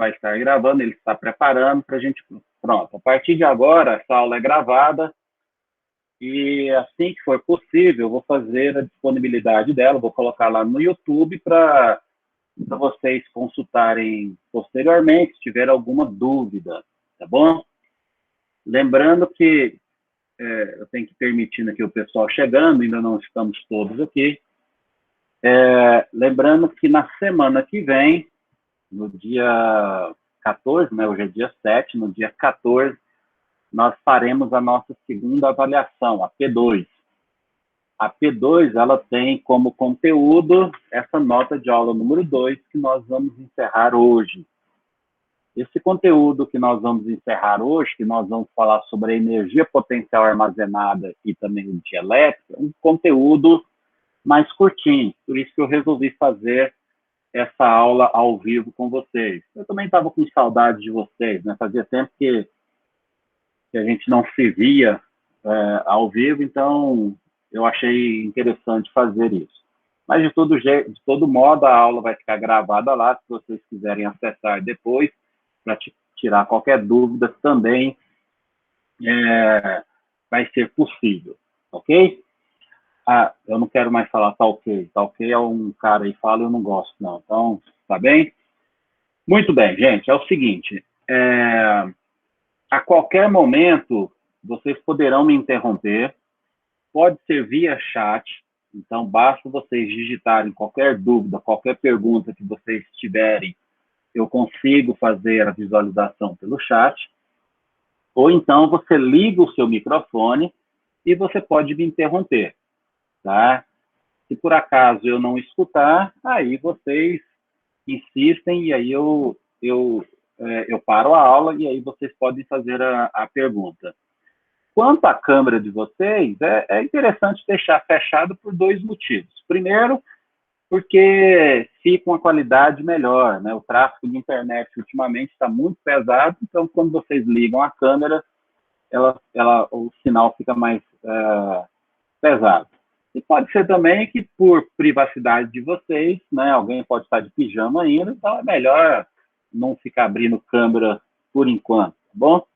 vai estar gravando, ele está preparando para a gente... Pronto, a partir de agora, essa aula é gravada e assim que for possível, eu vou fazer a disponibilidade dela, vou colocar lá no YouTube para vocês consultarem posteriormente, se tiver alguma dúvida, tá bom? Lembrando que eu tenho que ir permitindo aqui o pessoal chegando, ainda não estamos todos aqui. Lembrando que na semana que vem, no dia 14, né, hoje é dia 7, no dia 14, nós faremos a nossa segunda avaliação, a P2. A P2, ela tem como conteúdo essa nota de aula número 2, que nós vamos encerrar hoje. Esse conteúdo que nós vamos encerrar hoje, que nós vamos falar sobre a energia potencial armazenada e também energia elétrica, é um conteúdo mais curtinho, por isso que eu resolvi fazer essa aula ao vivo com vocês. Eu também estava com saudade de vocês, né? Fazia tempo que a gente não se via ao vivo, então eu achei interessante fazer isso. Mas, de todo modo, a aula vai ficar gravada lá, se vocês quiserem acessar depois, para tirar qualquer dúvida também vai ser possível, ok? Eu não quero mais falar tá ok. Tá ok é um cara aí fala, eu não gosto, não. Então, tá bem? Muito bem, gente. É o seguinte, a qualquer momento, vocês poderão me interromper, pode ser via chat, então basta vocês digitarem qualquer dúvida, qualquer pergunta que vocês tiverem, eu consigo fazer a visualização pelo chat, ou então você liga o seu microfone e você pode me interromper, tá? Se por acaso eu não escutar, aí vocês insistem e aí eu paro a aula e aí vocês podem fazer a pergunta. Quanto à câmera de vocês, é interessante deixar fechado por dois motivos. Primeiro, porque fica uma qualidade melhor, né? O tráfego de internet ultimamente está muito pesado, então quando vocês ligam a câmera, o sinal fica mais pesado. E pode ser também que, por privacidade de vocês, né, alguém pode estar de pijama ainda, então é melhor não ficar abrindo câmera por enquanto, tá bom?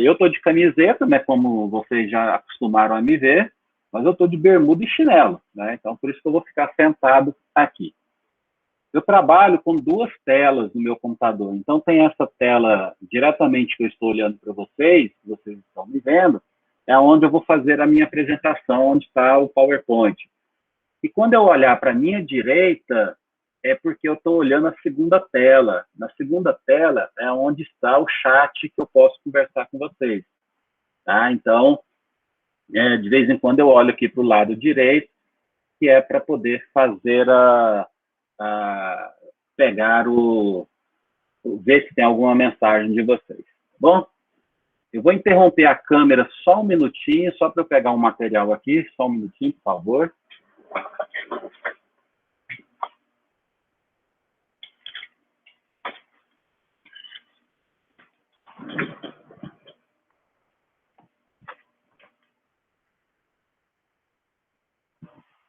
Eu estou de camiseta, né, como vocês já acostumaram a me ver, mas eu estou de bermuda e chinelo, né, então por isso que eu vou ficar sentado aqui. Eu trabalho com duas telas no meu computador, então tem essa tela diretamente que eu estou olhando para vocês estão me vendo, é onde eu vou fazer a minha apresentação, onde está o PowerPoint. E quando eu olhar para a minha direita, é porque eu estou olhando a segunda tela. Na segunda tela é onde está o chat que eu posso conversar com vocês. Tá? Então, de vez em quando eu olho aqui para o lado direito, que é para poder fazer pegar ver se tem alguma mensagem de vocês. Tá bom? Eu vou interromper a câmera só um minutinho, só para eu pegar um material aqui. Só um minutinho, por favor.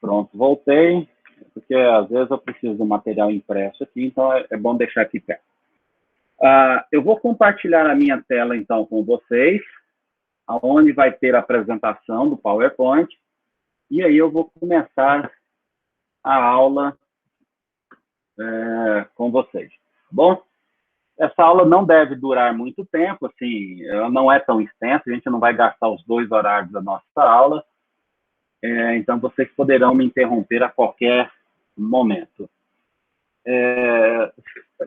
Pronto, voltei, porque às vezes eu preciso do material impresso aqui, então é bom deixar aqui perto. Eu vou compartilhar a minha tela, então, com vocês, onde vai ter a apresentação do PowerPoint, e aí eu vou começar a aula com vocês, tá bom? Essa aula não deve durar muito tempo, assim, ela não é tão extensa, a gente não vai gastar os 2 horários da nossa aula, então vocês poderão me interromper a qualquer momento.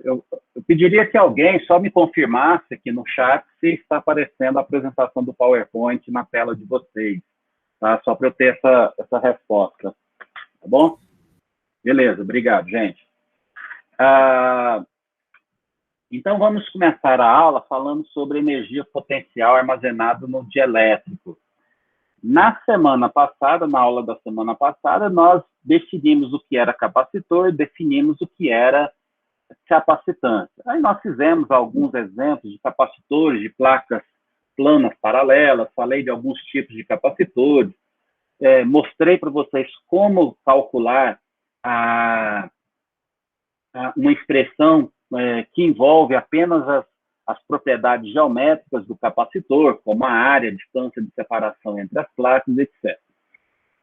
Eu pediria que alguém só me confirmasse aqui no chat se está aparecendo a apresentação do PowerPoint na tela de vocês, tá? Só para eu ter essa resposta, tá bom? Beleza, obrigado, gente. Então, vamos começar a aula falando sobre energia potencial armazenada no dielétrico. Na semana passada, na aula da semana passada, nós definimos o que era capacitor, definimos o que era capacitância. Aí nós fizemos alguns exemplos de capacitores, de placas planas paralelas, falei de alguns tipos de capacitores, mostrei para vocês como calcular uma expressão que envolve apenas as propriedades geométricas do capacitor, como a área, a distância de separação entre as placas, etc.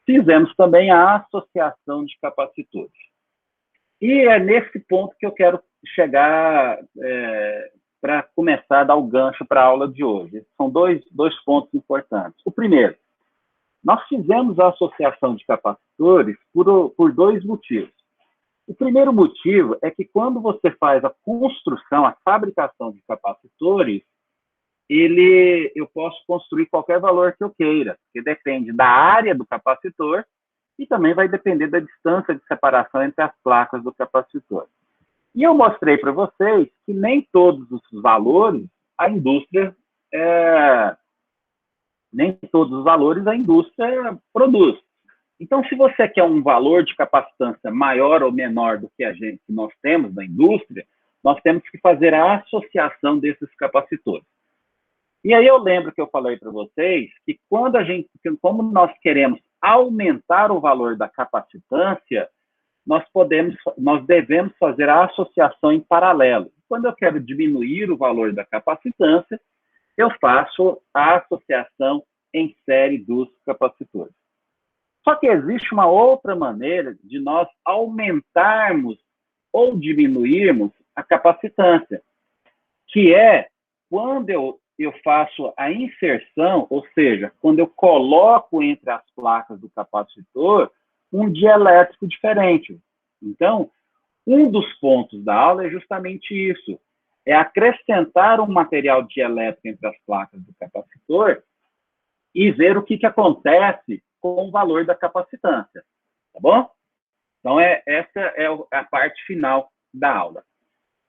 Fizemos também a associação de capacitores. E é nesse ponto que eu quero chegar para começar a dar o gancho para a aula de hoje. São dois pontos importantes. O primeiro, nós fizemos a associação de capacitores por dois motivos. O primeiro motivo é que quando você faz a construção, a fabricação de capacitores, eu posso construir qualquer valor que eu queira, que depende da área do capacitor e também vai depender da distância de separação entre as placas do capacitor. E eu mostrei para vocês que nem todos os valores a indústria produz. Então, se você quer um valor de capacitância maior ou menor do que nós temos na indústria, nós temos que fazer a associação desses capacitores. E aí eu lembro que eu falei para vocês que como nós queremos aumentar o valor da capacitância, nós devemos fazer a associação em paralelo. Quando eu quero diminuir o valor da capacitância, eu faço a associação em série dos capacitores. Só que existe uma outra maneira de nós aumentarmos ou diminuirmos a capacitância, que é quando eu faço a inserção, ou seja, quando eu coloco entre as placas do capacitor um dielétrico diferente. Então, um dos pontos da aula é justamente isso, é acrescentar um material dielétrico entre as placas do capacitor e ver o que acontece com o valor da capacitância, tá bom? Então, essa é a parte final da aula.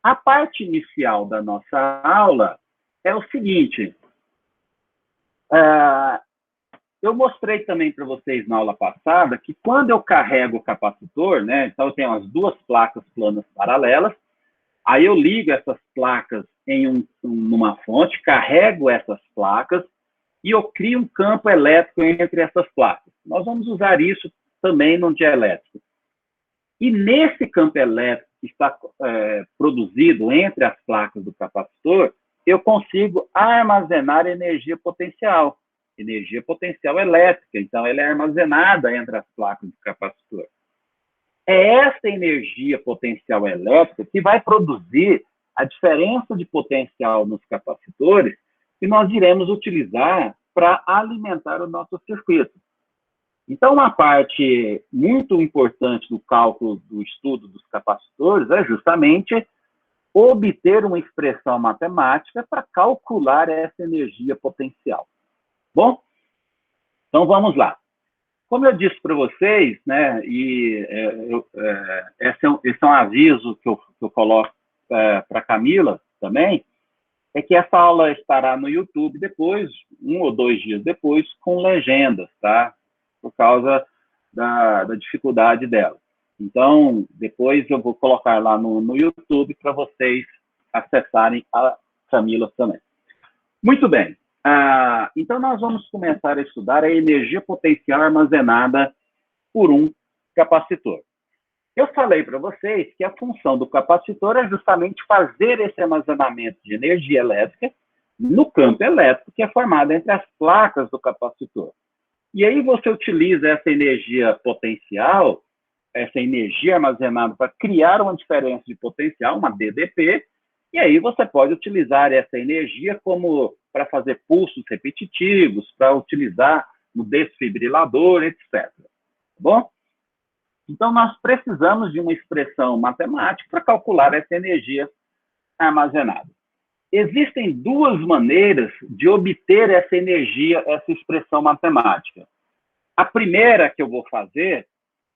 A parte inicial da nossa aula é o seguinte, eu mostrei também para vocês na aula passada que quando eu carrego o capacitor, né, então eu tenho as duas placas planas paralelas, aí eu ligo essas placas numa fonte, carrego essas placas e eu crio um campo elétrico entre essas placas. Nós vamos usar isso também no dielétrico. E nesse campo elétrico que está produzido entre as placas do capacitor, eu consigo armazenar energia potencial elétrica. Então, ela é armazenada entre as placas do capacitor. É essa energia potencial elétrica que vai produzir a diferença de potencial nos capacitores que nós iremos utilizar para alimentar o nosso circuito. Então, uma parte muito importante do cálculo do estudo dos capacitores é justamente obter uma expressão matemática para calcular essa energia potencial. Bom, então vamos lá. Como eu disse para vocês, né, esse é um aviso que eu coloco para a Camila também, é que essa aula estará no YouTube depois, 1 ou 2 dias depois, com legendas, tá? Por causa da dificuldade dela. Então, depois eu vou colocar lá no YouTube para vocês acessarem a Camila também. Muito bem. Então, nós vamos começar a estudar a energia potencial armazenada por um capacitor. Eu falei para vocês que a função do capacitor é justamente fazer esse armazenamento de energia elétrica no campo elétrico que é formado entre as placas do capacitor. E aí você utiliza essa energia potencial, essa energia armazenada para criar uma diferença de potencial, uma DDP, e aí você pode utilizar essa energia como para fazer pulsos repetitivos, para utilizar no desfibrilador, etc. Tá bom? Então, nós precisamos de uma expressão matemática para calcular essa energia armazenada. Existem duas maneiras de obter essa energia, essa expressão matemática. A primeira que eu vou fazer,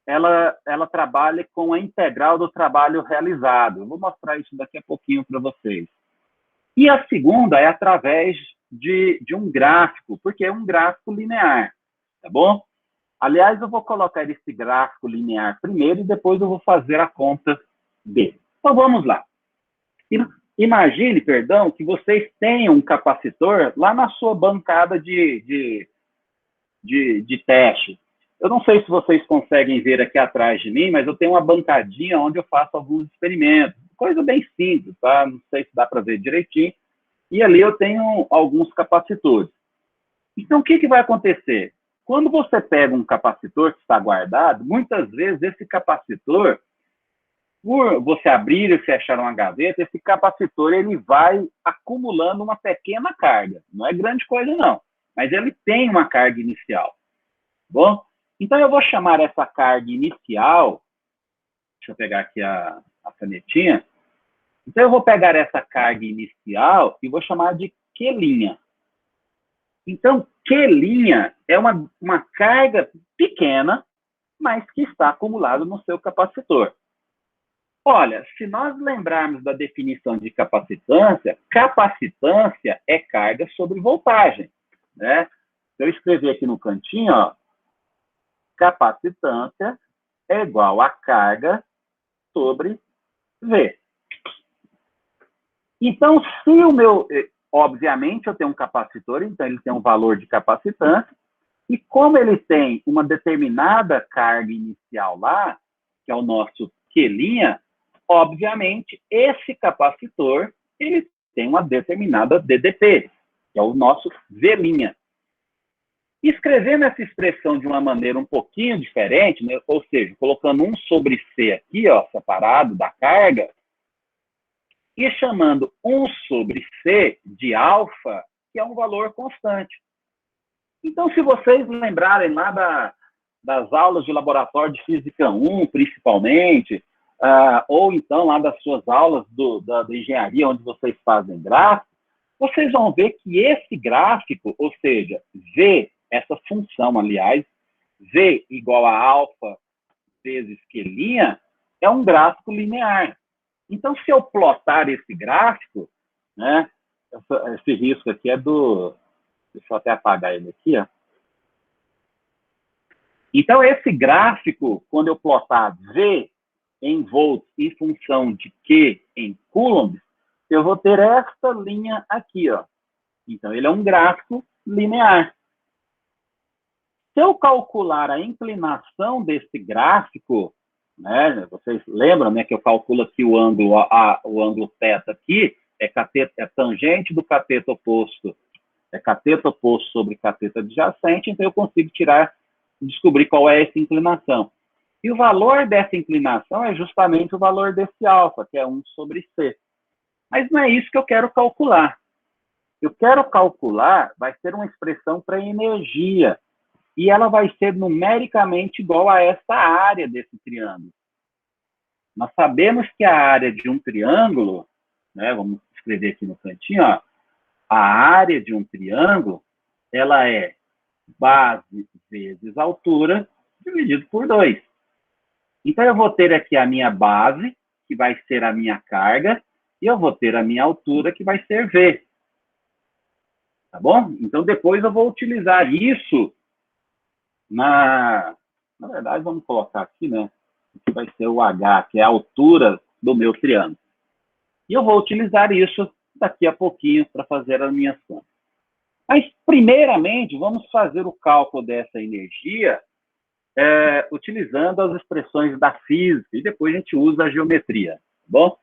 ela trabalha com a integral do trabalho realizado. Eu vou mostrar isso daqui a pouquinho para vocês. E a segunda é através de um gráfico, porque é um gráfico linear, tá bom? Aliás, eu vou colocar esse gráfico linear primeiro e depois eu vou fazer a conta dele. Então, vamos lá. Imagine, que vocês tenham um capacitor lá na sua bancada de teste. Eu não sei se vocês conseguem ver aqui atrás de mim, mas eu tenho uma bancadinha onde eu faço alguns experimentos. coisa bem simples, tá? Não sei se dá para ver direitinho. E ali eu tenho alguns capacitores. Então, o que vai acontecer? Quando você pega um capacitor que está guardado, muitas vezes esse capacitor, por você abrir e fechar uma gaveta, esse capacitor ele vai acumulando uma pequena carga. Não é grande coisa, não. Mas ele tem uma carga inicial. Bom? Então, eu vou chamar essa carga inicial. Deixa eu pegar aqui a canetinha. Então, eu vou pegar essa carga inicial e vou chamar de Q'. Então, Q' é uma carga pequena, mas que está acumulada no seu capacitor. Olha, se nós lembrarmos da definição de capacitância, capacitância é carga sobre voltagem, né? Se eu escrever aqui no cantinho, ó, capacitância é igual a carga sobre V. Então, se o meu... Obviamente, eu tenho um capacitor, então ele tem um valor de capacitância, e como ele tem uma determinada carga inicial lá, que é o nosso Q', obviamente, esse capacitor, ele tem uma determinada DDP, que é o nosso V'. Escrevendo essa expressão de uma maneira um pouquinho diferente, né? Ou seja, colocando 1 sobre C aqui, ó, separado da carga, e chamando 1 sobre C de alfa, que é um valor constante. Então, se vocês lembrarem lá das aulas de laboratório de Física 1, principalmente, ou então lá das suas aulas da engenharia, onde vocês fazem gráfico, vocês vão ver que esse gráfico, ou seja, V, essa função, aliás, V igual a alfa vezes Q', é um gráfico linear. Então, se eu plotar esse gráfico, né, esse risco aqui é do... Deixa eu até apagar ele aqui, ó. Então, esse gráfico, quando eu plotar V em volts em função de Q em coulombs, eu vou ter esta linha aqui, ó. Então, ele é um gráfico linear. Se eu calcular a inclinação desse gráfico, né, vocês lembram, né, que eu calculo aqui o ângulo θ aqui, é tangente do cateto oposto, é cateto oposto sobre cateto adjacente, então eu consigo descobrir qual é essa inclinação. E o valor dessa inclinação é justamente o valor desse alfa, que é 1 sobre C. Mas não é isso que eu quero calcular. Eu quero calcular, vai ser uma expressão para energia, e ela vai ser numericamente igual a essa área desse triângulo. Nós sabemos que a área de um triângulo, né, vamos escrever aqui no cantinho, ó, a área de um triângulo, ela é base vezes altura, dividido por 2. Então, eu vou ter aqui a minha base, que vai ser a minha carga, e eu vou ter a minha altura, que vai ser V. Tá bom? Então, depois eu vou utilizar isso na verdade, vamos colocar aqui, né? Que vai ser o H, que é a altura do meu triângulo. E eu vou utilizar isso daqui a pouquinho para fazer as minhas contas. Mas, primeiramente, vamos fazer o cálculo dessa energia utilizando as expressões da física, e depois a gente usa a geometria, tá bom?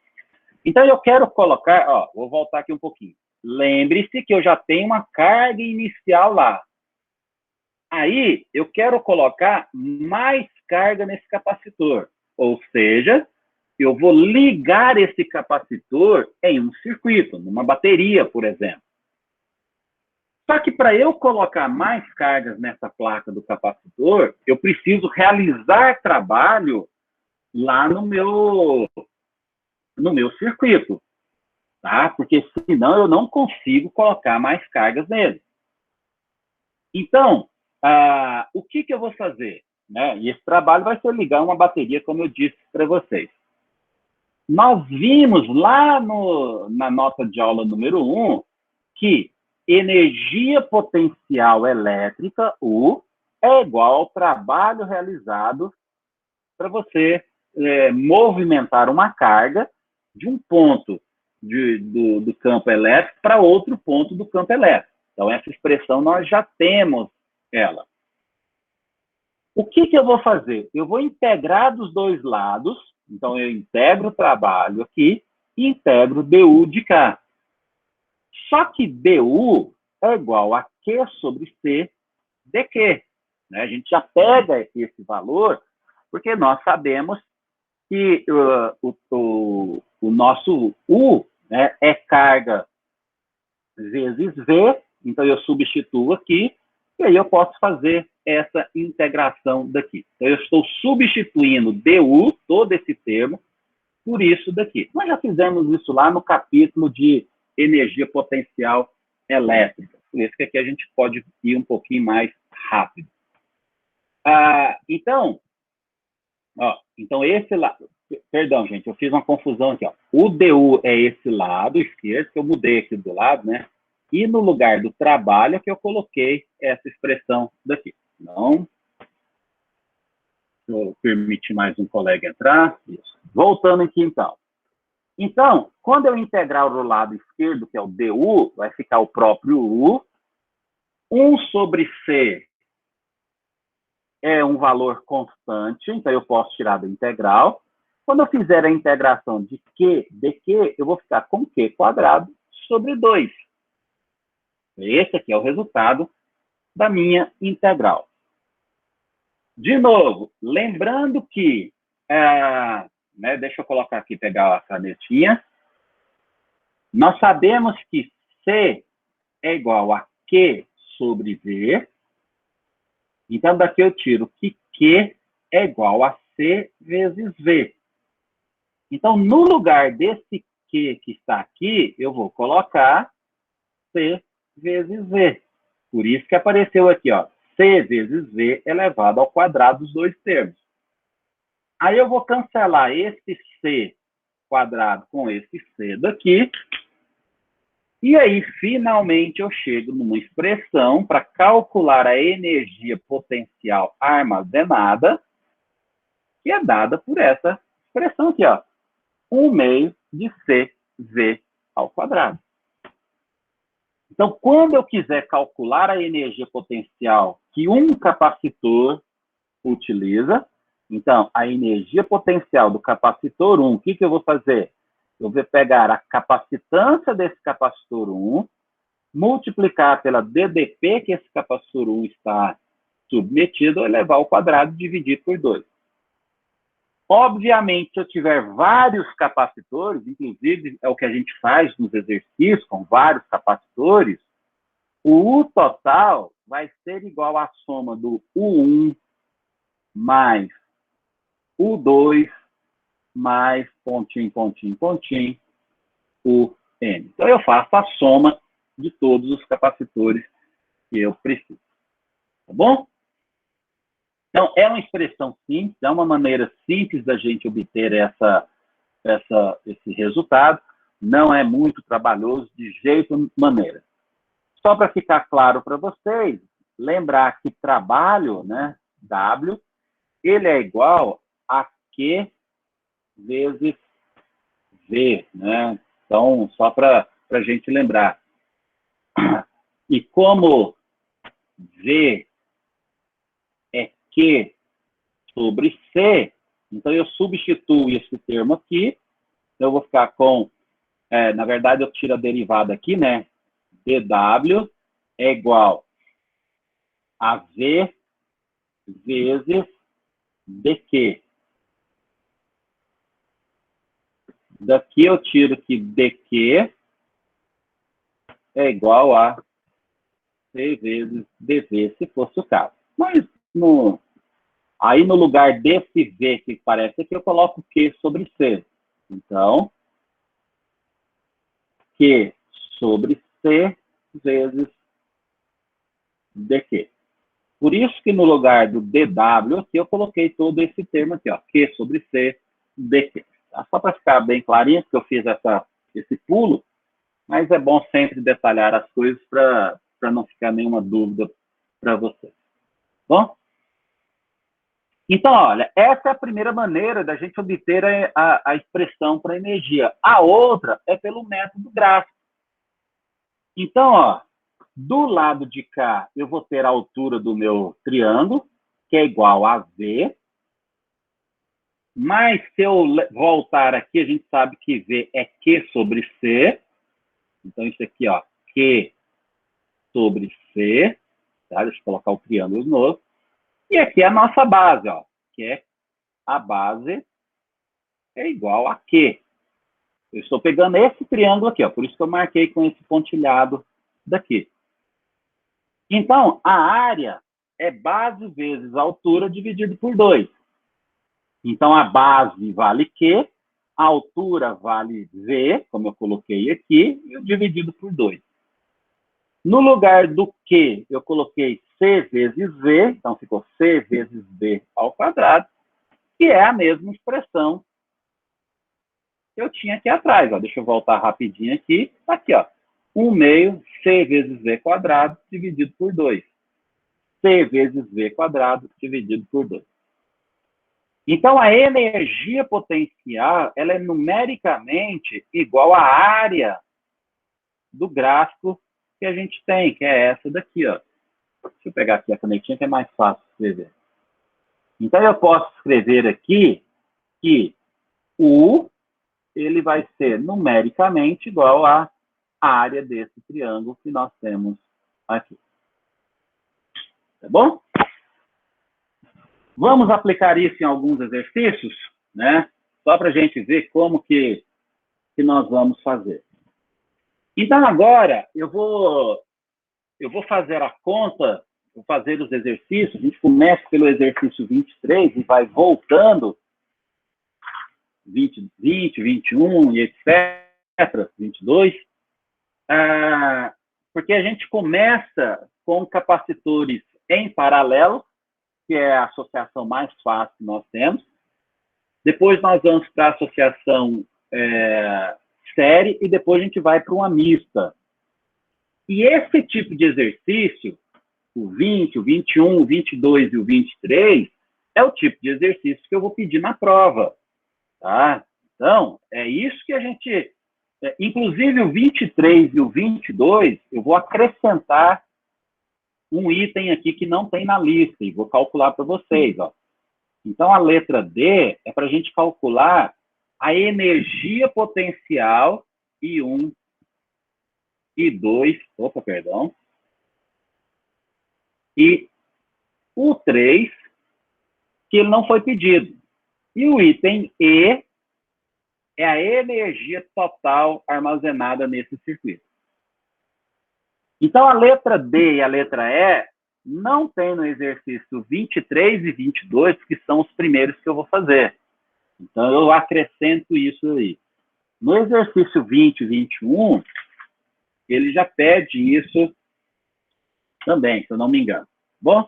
Então, eu quero colocar, ó, vou voltar aqui um pouquinho. Lembre-se que eu já tenho uma carga inicial lá. Aí, eu quero colocar mais carga nesse capacitor. Ou seja, eu vou ligar esse capacitor em um circuito, numa bateria, por exemplo. Só que para eu colocar mais cargas nessa placa do capacitor, eu preciso realizar trabalho lá no meu circuito, tá? Porque senão eu não consigo colocar mais cargas nele. Então, o que eu vou fazer? Né? E esse trabalho vai ser ligar uma bateria, como eu disse para vocês. Nós vimos lá na nota de aula número 1 que energia potencial elétrica, U, é igual ao trabalho realizado para você movimentar uma carga de um ponto do campo elétrico para outro ponto do campo elétrico. Então, essa expressão nós já temos ela. O que eu vou fazer? Eu vou integrar dos dois lados Então, eu integro o trabalho aqui e integro du de cá. Só que du é igual a Q sobre C dQ. Né? A gente já pega esse valor, porque nós sabemos que o nosso U, né, é carga vezes V, então eu substituo aqui, e aí eu posso fazer essa integração daqui. Então, eu estou substituindo du, todo esse termo, por isso daqui. Nós já fizemos isso lá no capítulo de energia potencial elétrica. Por isso que aqui a gente pode ir um pouquinho mais rápido. Então esse lado... Perdão, gente, eu fiz uma confusão aqui. Ó. O du é esse lado esquerdo, que eu mudei aqui do lado, né? E no lugar do trabalho é que eu coloquei essa expressão daqui. Então, vou permitir mais um colega entrar. Isso. Voltando aqui, então. Então, quando eu integrar o lado esquerdo, que é o du, vai ficar o próprio u. 1 sobre c é um valor constante, então eu posso tirar da integral. Quando eu fizer a integração de q dq, eu vou ficar com q quadrado sobre 2. Esse aqui é o resultado da minha integral. De novo, lembrando que... né, deixa eu colocar aqui, pegar a canetinha. Nós sabemos que C é igual a Q sobre V. Então, daqui eu tiro que Q é igual a C vezes V. Então, no lugar desse Q que está aqui, eu vou colocar C vezes V. Por isso que apareceu aqui, ó, C vezes V elevado ao quadrado dos dois termos. Aí eu vou cancelar esse C quadrado com esse C daqui. E aí, finalmente, eu chego numa expressão para calcular a energia potencial armazenada, que é dada por essa expressão aqui, ó, 1/2 de CV ao quadrado. Então, quando eu quiser calcular a energia potencial que um capacitor utiliza, então, a energia potencial do capacitor 1, o que eu vou fazer? Eu vou pegar a capacitância desse capacitor 1, multiplicar pela DDP que esse capacitor 1 está submetido, elevar ao quadrado e dividir por 2. Obviamente, se eu tiver vários capacitores, inclusive é o que a gente faz nos exercícios com vários capacitores, o U total vai ser igual à soma do U1 mais U2 mais pontinho, pontinho, pontinho, UN. Então, eu faço a soma de todos os capacitores que eu preciso. Tá bom? Então, é uma expressão simples, é uma maneira simples da gente obter esse resultado. Não é muito trabalhoso de jeito maneira. Só para ficar claro para vocês, lembrar que trabalho, né, W, ele é igual a Q vezes V, né? Então, só para a gente lembrar. E como V é Q sobre C, então eu substituo esse termo aqui, eu vou ficar com, na verdade, eu tiro a derivada aqui, né? dW é igual a V vezes dQ. Daqui eu tiro que dQ é igual a C vezes dV, se fosse o caso. Mas, aí no lugar desse V que parece aqui, eu coloco Q sobre C. Então, Q sobre C vezes dQ. Por isso que no lugar do dW aqui, eu coloquei todo esse termo aqui, ó, Q sobre C dQ. Tá? Só para ficar bem clarinho, porque eu fiz esse pulo, mas é bom sempre detalhar as coisas para não ficar nenhuma dúvida para vocês. Bom? Então, olha, essa é a primeira maneira da gente obter a expressão para energia. A outra é pelo método gráfico. Então, ó, do lado de cá, eu vou ter a altura do meu triângulo, que é igual a V. Mas se eu voltar aqui, a gente sabe que V é Q sobre C. Então, isso aqui, ó, Q sobre C. Tá? Deixa eu colocar o triângulo novo. E aqui é a nossa base, ó, que é a base é igual a Q. Eu estou pegando esse triângulo aqui, ó, por isso que eu marquei com esse pontilhado daqui. Então, a área é base vezes a altura dividido por 2. Então, a base vale Q, a altura vale V, como eu coloquei aqui, e o dividido por 2. No lugar do Q, eu coloquei C vezes V, então ficou C vezes V ao quadrado, que é a mesma expressão que eu tinha aqui atrás. Ó. Deixa eu voltar rapidinho aqui. Tá aqui, ó. 1 meio C vezes V quadrado dividido por 2. C vezes V quadrado dividido por 2. Então, a energia potencial ela é numericamente igual à área do gráfico que a gente tem, que é essa daqui, ó. Deixa eu pegar aqui a canetinha que é mais fácil de escrever. Então, eu posso escrever aqui que U ele vai ser numericamente igual à área desse triângulo que nós temos aqui. Tá bom? Vamos aplicar isso em alguns exercícios, né? Só para a gente ver como que nós vamos fazer. Então, agora, eu vou fazer a conta, vou fazer os exercícios, a gente começa pelo exercício 23 e vai voltando, 20, 21 e etc., 22, porque a gente começa com capacitores em paralelo, que é a associação mais fácil que nós temos. Depois nós vamos para a associação série e depois a gente vai para uma mista. E esse tipo de exercício, o 20, o 21, o 22 e o 23, é o tipo de exercício que eu vou pedir na prova. Tá? Então, é isso que a gente... inclusive, o 23 e o 22, eu vou acrescentar um item aqui que não tem na lista e vou calcular para vocês. Ó. Então, a letra D é para a gente calcular a energia potencial I1, I2, e o 3, que ele não foi pedido. E o item E é a energia total armazenada nesse circuito. Então, a letra D e a letra E não tem no exercício 23 e 22, que são os primeiros que eu vou fazer. Então, eu acrescento isso aí. No exercício 20 e 21, ele já pede isso também, se eu não me engano. Bom,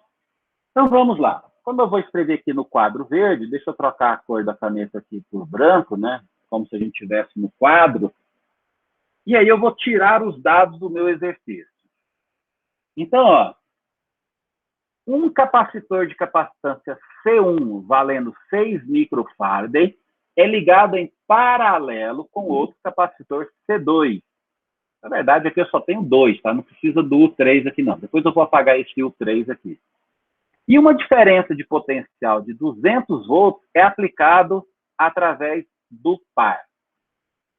então vamos lá. Como eu vou escrever aqui no quadro verde, deixa eu trocar a cor da caneta aqui por branco, né? Como se a gente estivesse no quadro. E aí eu vou tirar os dados do meu exercício. Então, ó, um capacitor de capacitância C1 valendo 6 microfarad é ligado em paralelo com outro capacitor C2. Na verdade, aqui eu só tenho 2, tá? Não precisa do U3 aqui, não. Depois eu vou apagar esse U3 aqui. E uma diferença de potencial de 200 volts é aplicado através do par.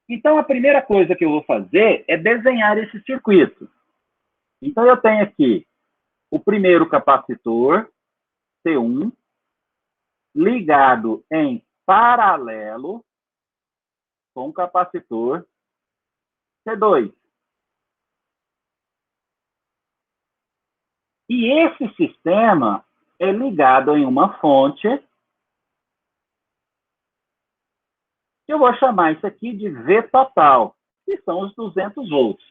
Então, a primeira coisa que eu vou fazer é desenhar esse circuito. Então, eu tenho aqui o primeiro capacitor, C1, ligado em paralelo com o capacitor C2. E esse sistema é ligado em uma fonte, que eu vou chamar isso aqui de V total, que são os 200 volts.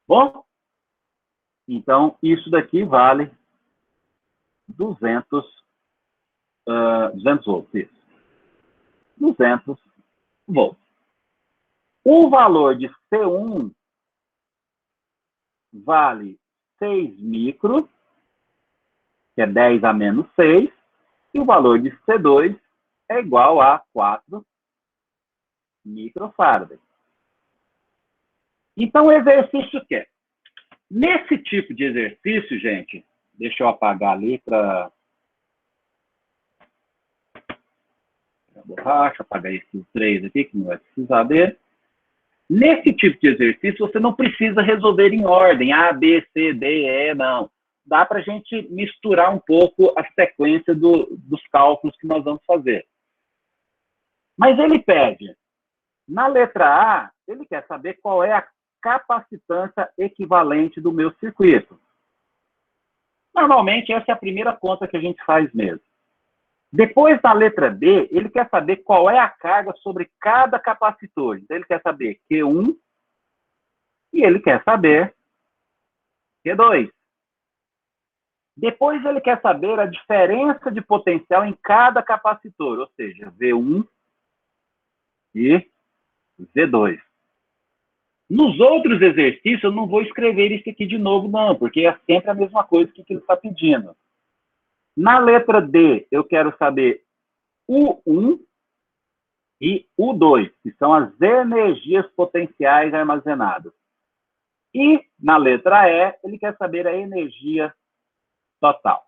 Bom? Então, isso daqui vale 200 volts. Isso. 200 volts. O valor de C1 vale 6 micro, que é 10 a menos 6, e o valor de C2 é igual a 4 microfarad. Então, o exercício que é? Nesse tipo de exercício, gente, deixa eu apagar ali para borracha, apagar esses 3 aqui, que não vai precisar dele. Nesse tipo de exercício, você não precisa resolver em ordem, A, B, C, D, E, não. Dá para a gente misturar um pouco a sequência dos cálculos que nós vamos fazer. Mas ele pede, na letra A, ele quer saber qual é a capacitância equivalente do meu circuito. Normalmente, essa é a primeira conta que a gente faz mesmo. Depois, na letra B, ele quer saber qual é a carga sobre cada capacitor. Então, ele quer saber Q1 e ele quer saber Q2. Depois, ele quer saber a diferença de potencial em cada capacitor, ou seja, V1 e V2. Nos outros exercícios, eu não vou escrever isso aqui de novo, não, porque é sempre a mesma coisa que ele está pedindo. Na letra D, eu quero saber U1 e U2, que são as energias potenciais armazenadas. E na letra E, ele quer saber a energia total.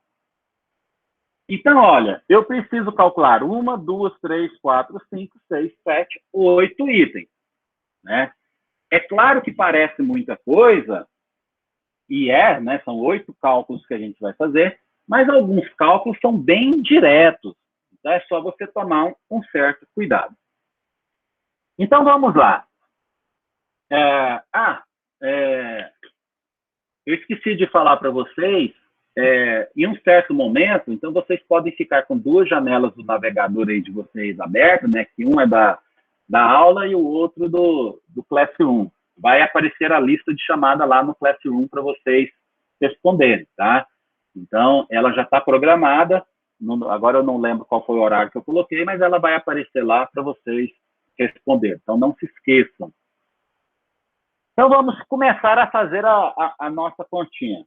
Então, olha, eu preciso calcular 1, 2, 3, 4, 5, 6, 7, 8 itens, né? É claro que parece muita coisa, e né? São 8 cálculos que a gente vai fazer, mas alguns cálculos são bem diretos. Então, é só você tomar um certo cuidado. Então, vamos lá. Eu esqueci de falar para vocês, em um certo momento, então vocês podem ficar com 2 janelas do navegador aí de vocês abertas, né? Que um é da aula e o outro do Classroom. Vai aparecer a lista de chamada lá no Classroom para vocês responderem, tá? Então, ela já está programada, agora eu não lembro qual foi o horário que eu coloquei, mas ela vai aparecer lá para vocês responderem. Então, não se esqueçam. Então, vamos começar a fazer a nossa continha.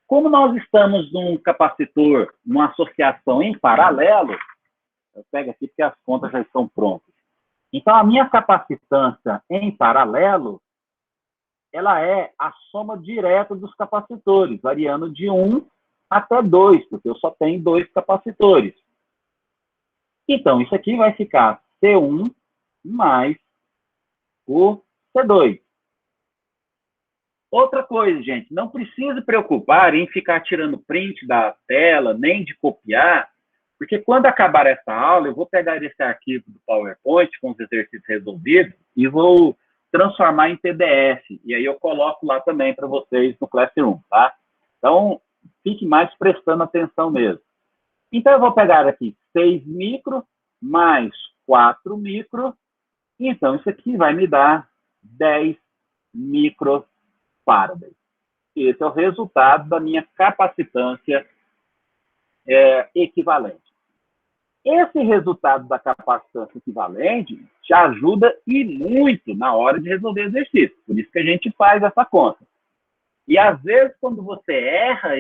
Como nós estamos num capacitor, numa associação em paralelo, eu pego aqui porque as contas já estão prontas. Então, a minha capacitância em paralelo, ela é a soma direta dos capacitores, variando de 1 até 2, porque eu só tenho 2 capacitores. Então, isso aqui vai ficar C1 mais o C2. Outra coisa, gente, não precisa preocupar em ficar tirando print da tela, nem de copiar, porque quando acabar essa aula, eu vou pegar esse arquivo do PowerPoint com os exercícios resolvidos e vou transformar em PDF. E aí eu coloco lá também para vocês no Classroom, tá? Então, fique mais prestando atenção mesmo. Então, eu vou pegar aqui 6 micro mais 4 micro. Então, isso aqui vai me dar 10 microfarads. Esse é o resultado da minha capacitância equivalente. Esse resultado da capacitância equivalente te ajuda e muito na hora de resolver exercício. Por isso que a gente faz essa conta. E, às vezes, quando você erra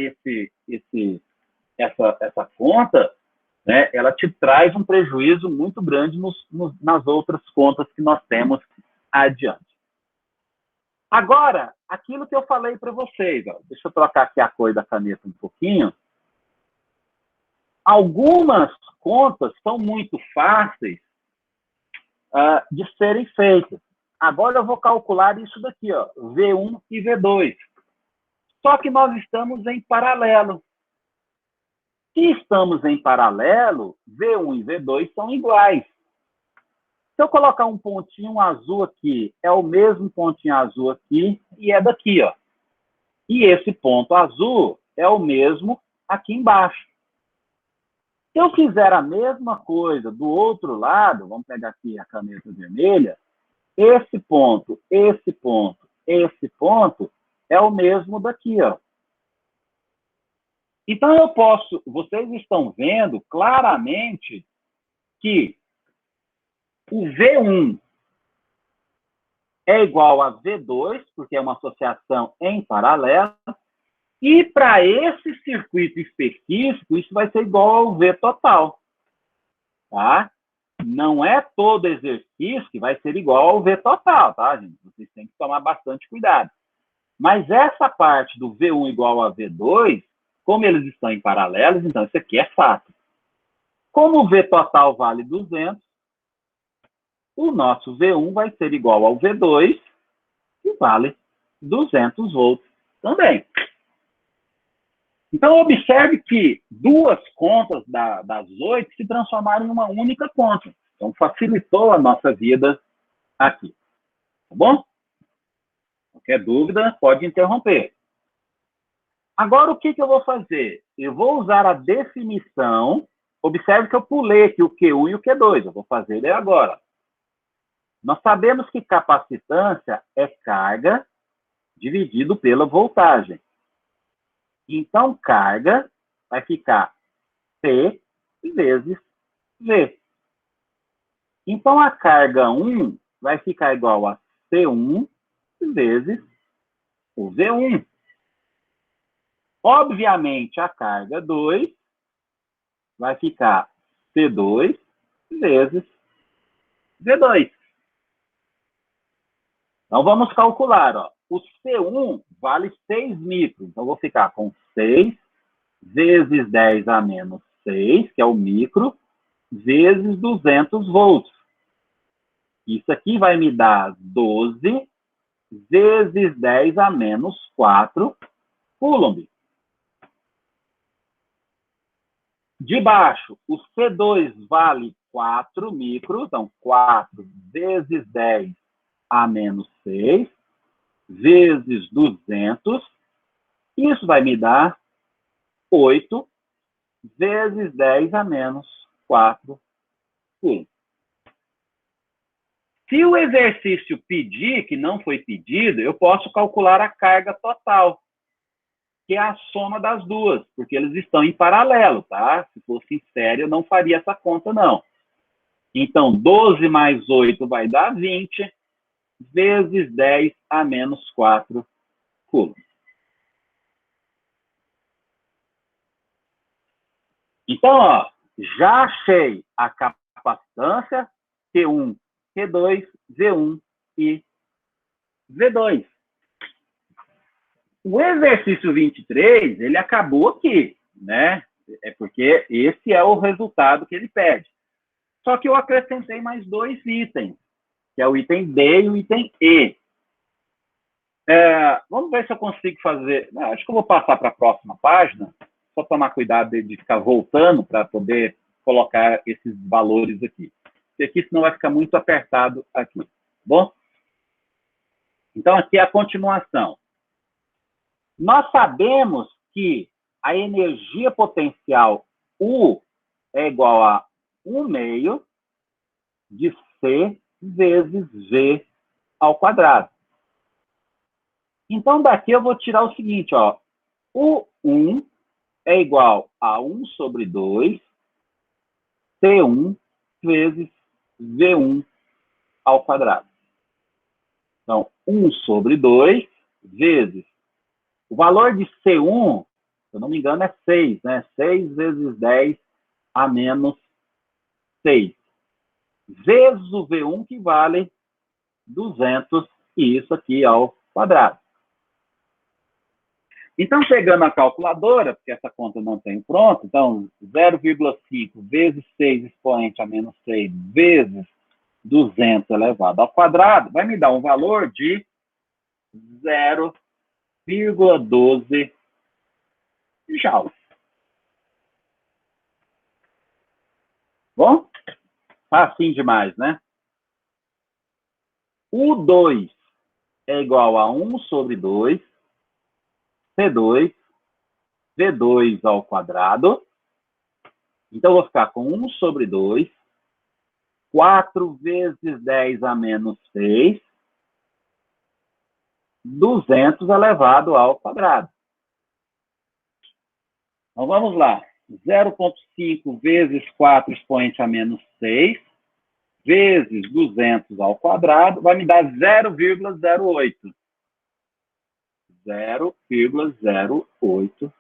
essa conta, né, ela te traz um prejuízo muito grande nas outras contas que nós temos adiante. Agora, aquilo que eu falei para vocês, ó, deixa eu trocar aqui a cor da caneta um pouquinho. Algumas contas são muito fáceis de serem feitas. Agora eu vou calcular isso daqui, ó, V1 e V2. Só que nós estamos em paralelo. Se estamos em paralelo, V1 e V2 são iguais. Se eu colocar um pontinho azul aqui, é o mesmo pontinho azul aqui e é daqui, ó. E esse ponto azul é o mesmo aqui embaixo. Se eu fizer a mesma coisa do outro lado, vamos pegar aqui a caneta vermelha, esse ponto, esse ponto, esse ponto é o mesmo daqui, ó. Então, vocês estão vendo claramente que o V1 é igual a V2, porque é uma associação em paralelo, e para esse circuito específico, isso vai ser igual ao V total. Tá? Não é todo exercício que vai ser igual ao V total, tá, gente? Vocês têm que tomar bastante cuidado. Mas essa parte do V1 igual a V2, como eles estão em paralelos, então isso aqui é fato. Como o V total vale 200, o nosso V1 vai ser igual ao V2, que vale 200 volts também. Então, observe que duas contas das 8 se transformaram em uma única conta. Então, facilitou a nossa vida aqui. Tá bom? Qualquer dúvida, pode interromper. Agora, o que eu vou fazer? Eu vou usar a definição. Observe que eu pulei aqui o Q1 e o Q2. Eu vou fazer ele agora. Nós sabemos que capacitância é carga dividido pela voltagem. Então, carga vai ficar P vezes V. Então, a carga 1 vai ficar igual a C1 vezes o V1. Obviamente, a carga 2 vai ficar C2 vezes V2. Então, vamos calcular. Ó. O C1 vale 6 micros. Então, vou ficar com 6 vezes 10 a menos 6, que é o micro, vezes 200 volts. Isso aqui vai me dar 12 vezes 10 a menos 4 coulomb. De baixo, o C2 vale 4 micros, então 4 vezes 10 a menos 6, vezes 200. Isso vai me dar 8 vezes 10 a menos 4 coulomb. Se o exercício pedir, que não foi pedido, eu posso calcular a carga total, que é a soma das duas, porque eles estão em paralelo, tá? Se fosse em série, eu não faria essa conta, não. Então, 12 mais 8 vai dar 20, vezes 10 a menos 4 coulomb. Então, ó, já achei a capacitância, Q1, Q2, V1 e V2. O exercício 23, ele acabou aqui, né? É porque esse é o resultado que ele pede. Só que eu acrescentei mais 2 itens, que é o item D e o item E. Vamos ver se eu consigo fazer... Acho que eu vou passar para a próxima página, só tomar cuidado de ficar voltando para poder colocar esses valores aqui. Porque aqui senão vai ficar muito apertado aqui. Tá bom? Então, aqui é a continuação. Nós sabemos que a energia potencial U é igual a 1/2 de C vezes V ao quadrado. Então, daqui eu vou tirar o seguinte, ó. U1 é igual a 1 sobre 2 C1 vezes V1 ao quadrado. Então, 1 sobre 2 vezes o valor de C1, se eu não me engano, é 6, né? 6 vezes 10 a menos 6. Vezes o V1, que vale 200, e isso aqui ao quadrado. Então, pegando a calculadora, porque essa conta não tem pronto, então, 0,5 vezes 6 expoente a menos 6 vezes 200 elevado ao quadrado, vai me dar um valor de 0,12 joules. Bom? Facinho demais, né? U2 é igual a 1 sobre 2, C2, V2 ao quadrado. Então, eu vou ficar com 1 sobre 2, 4 vezes 10 a menos 6, 200 elevado ao quadrado. Então, vamos lá. 0,5 vezes 4 expoente a menos 6, vezes 200 ao quadrado, vai me dar 0,08. 0,08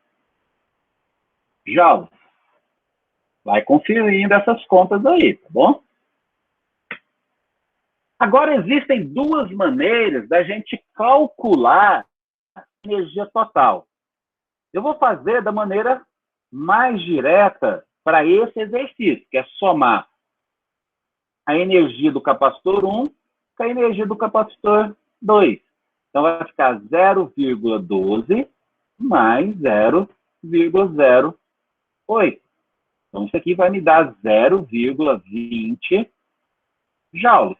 joules. Vai conferindo essas contas aí, tá bom? Agora, existem duas maneiras da gente calcular a energia total. Eu vou fazer da maneira mais direta para esse exercício, que é somar a energia do capacitor 1 com a energia do capacitor 2. Então, vai ficar 0,12 mais 0,08. Então, isso aqui vai me dar 0,20 joules.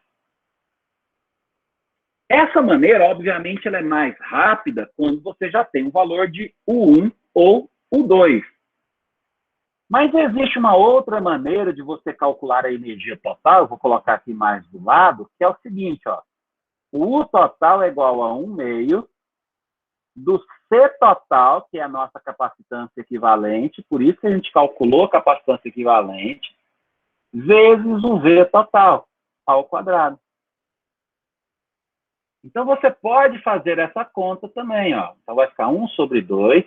Essa maneira, obviamente, ela é mais rápida quando você já tem um valor de U1 ou U2. Mas existe uma outra maneira de você calcular a energia total, eu vou colocar aqui mais do lado, que é o seguinte, ó. O U total é igual a 1 meio do C total, que é a nossa capacitância equivalente, por isso que a gente calculou a capacitância equivalente, vezes o V total, ao quadrado. Então, você pode fazer essa conta também, ó. Então, vai ficar 1 sobre 2.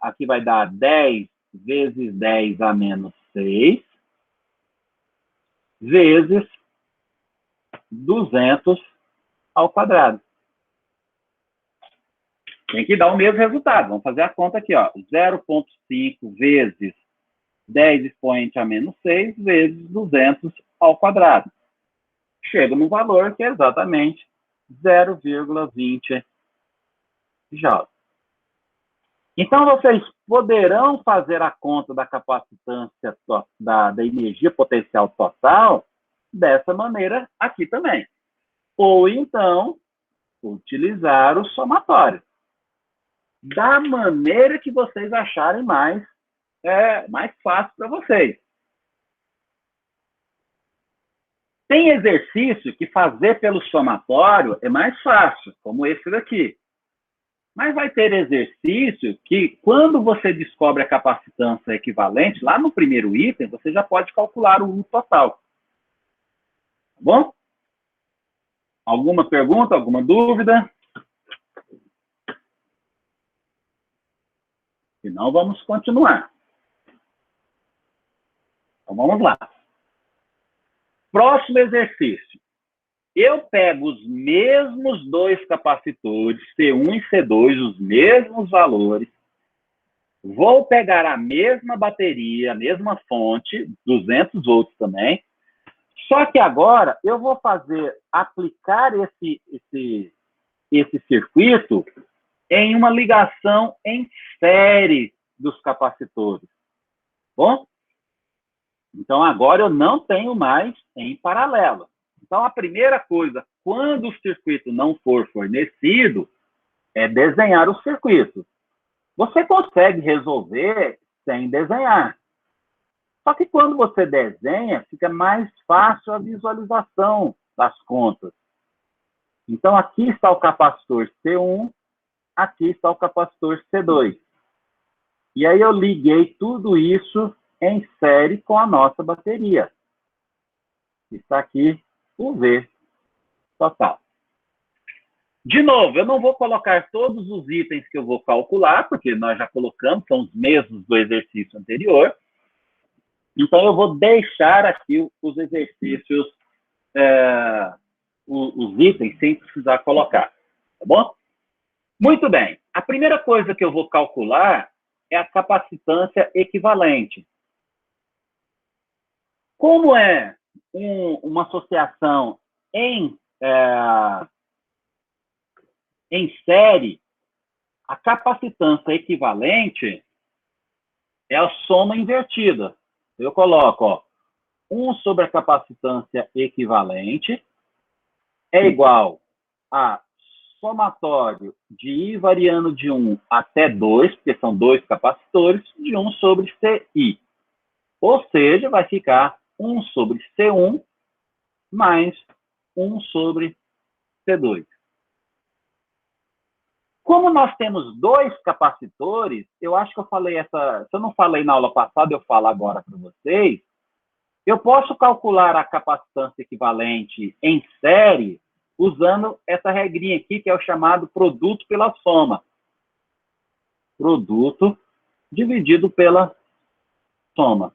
Aqui vai dar 10 vezes 10 a menos 6, vezes 200 ao quadrado. Tem que dar o mesmo resultado. Vamos fazer a conta aqui, ó. 0,5 vezes 10 expoente a menos 6, vezes 200 ao quadrado. Chega no valor que é exatamente 0,20 joules. Então, vocês poderão fazer a conta da capacitância da energia potencial total dessa maneira aqui também. Ou, então, utilizar o somatório. Da maneira que vocês acharem mais fácil para vocês. Tem exercício que fazer pelo somatório é mais fácil, como esse daqui. Mas vai ter exercício que, quando você descobre a capacitância equivalente, lá no primeiro item, você já pode calcular o U total. Tá bom? Alguma pergunta, alguma dúvida? Se não, vamos continuar. Então, vamos lá. Próximo exercício. Eu pego os mesmos dois capacitores, C1 e C2, os mesmos valores, vou pegar a mesma bateria, a mesma fonte, 200 volts também, só que agora eu vou aplicar esse circuito em uma ligação em série dos capacitores. Bom? Então, agora eu não tenho mais em paralelo. Então, a primeira coisa, quando o circuito não for fornecido, é desenhar o circuito. Você consegue resolver sem desenhar. Só que quando você desenha, fica mais fácil a visualização das contas. Então, aqui está o capacitor C1, aqui está o capacitor C2. E aí eu liguei tudo isso em série com a nossa bateria. Está aqui o V total. De novo, eu não vou colocar todos os itens que eu vou calcular, porque nós já colocamos, são os mesmos do exercício anterior. Então, eu vou deixar aqui os exercícios, os itens, sem precisar colocar. Tá bom? Muito bem. A primeira coisa que eu vou calcular é a capacitância equivalente. Como é uma associação em série, a capacitância equivalente é a soma invertida. Eu coloco, ó, 1 sobre a capacitância equivalente é igual a somatório de I variando de 1 até 2, porque são dois capacitores, de 1 sobre CI. Ou seja, vai ficar 1 sobre C1 mais 1 sobre C2. Como nós temos dois capacitores, eu acho que eu falei se eu não falei na aula passada, eu falo agora para vocês, eu posso calcular a capacitância equivalente em série usando essa regrinha aqui, que é o chamado produto pela soma. Produto dividido pela soma.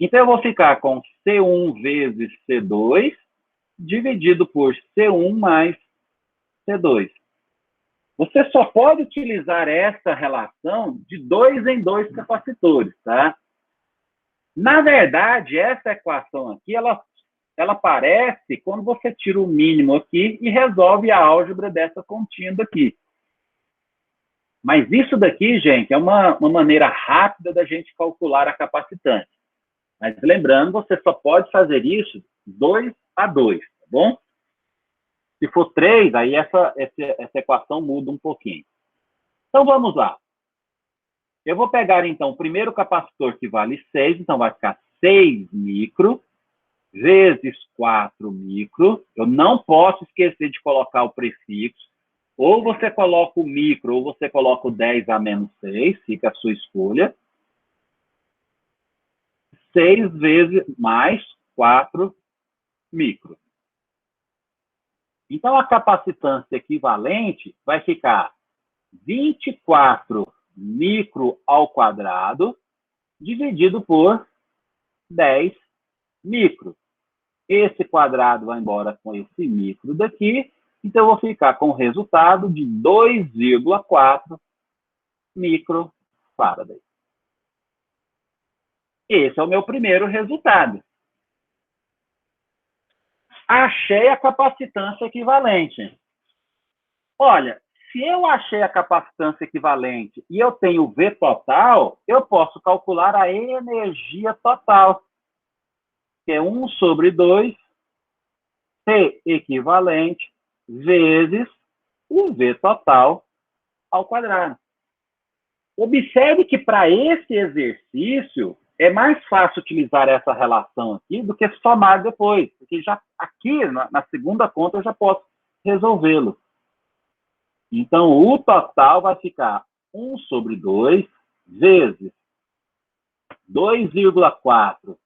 Então, eu vou ficar com C1 vezes C2 dividido por C1 mais C2. Você só pode utilizar essa relação de 2 em 2 capacitores, tá? Na verdade, essa equação aqui, ela aparece quando você tira o mínimo aqui e resolve a álgebra dessa continha daqui. Mas isso daqui, gente, é uma maneira rápida da gente calcular a capacitância. Mas lembrando, você só pode fazer isso 2 a 2, tá bom? Se for 3, aí essa equação muda um pouquinho. Então, vamos lá. Eu vou pegar, então, o primeiro capacitor que vale 6, então vai ficar 6 micro, vezes 4 micro. Eu não posso esquecer de colocar o prefixo. Ou você coloca o micro, ou você coloca o 10 a menos 6, fica a sua escolha. 6 vezes mais 4 micro. Então, a capacitância equivalente vai ficar 24 micro ao quadrado, dividido por 10 micro. Esse quadrado vai embora com esse micro daqui, então eu vou ficar com o resultado de 2,4 microfarad. Esse é o meu primeiro resultado. Achei a capacitância equivalente. Olha, se eu achei a capacitância equivalente e eu tenho o V total, eu posso calcular a energia total, que é 1 sobre 2, C equivalente, vezes o V total ao quadrado. Observe que para esse exercício é mais fácil utilizar essa relação aqui do que somar depois, porque já aqui na segunda conta eu já posso resolvê-lo. Então, o total vai ficar 1 sobre 2 vezes 2,4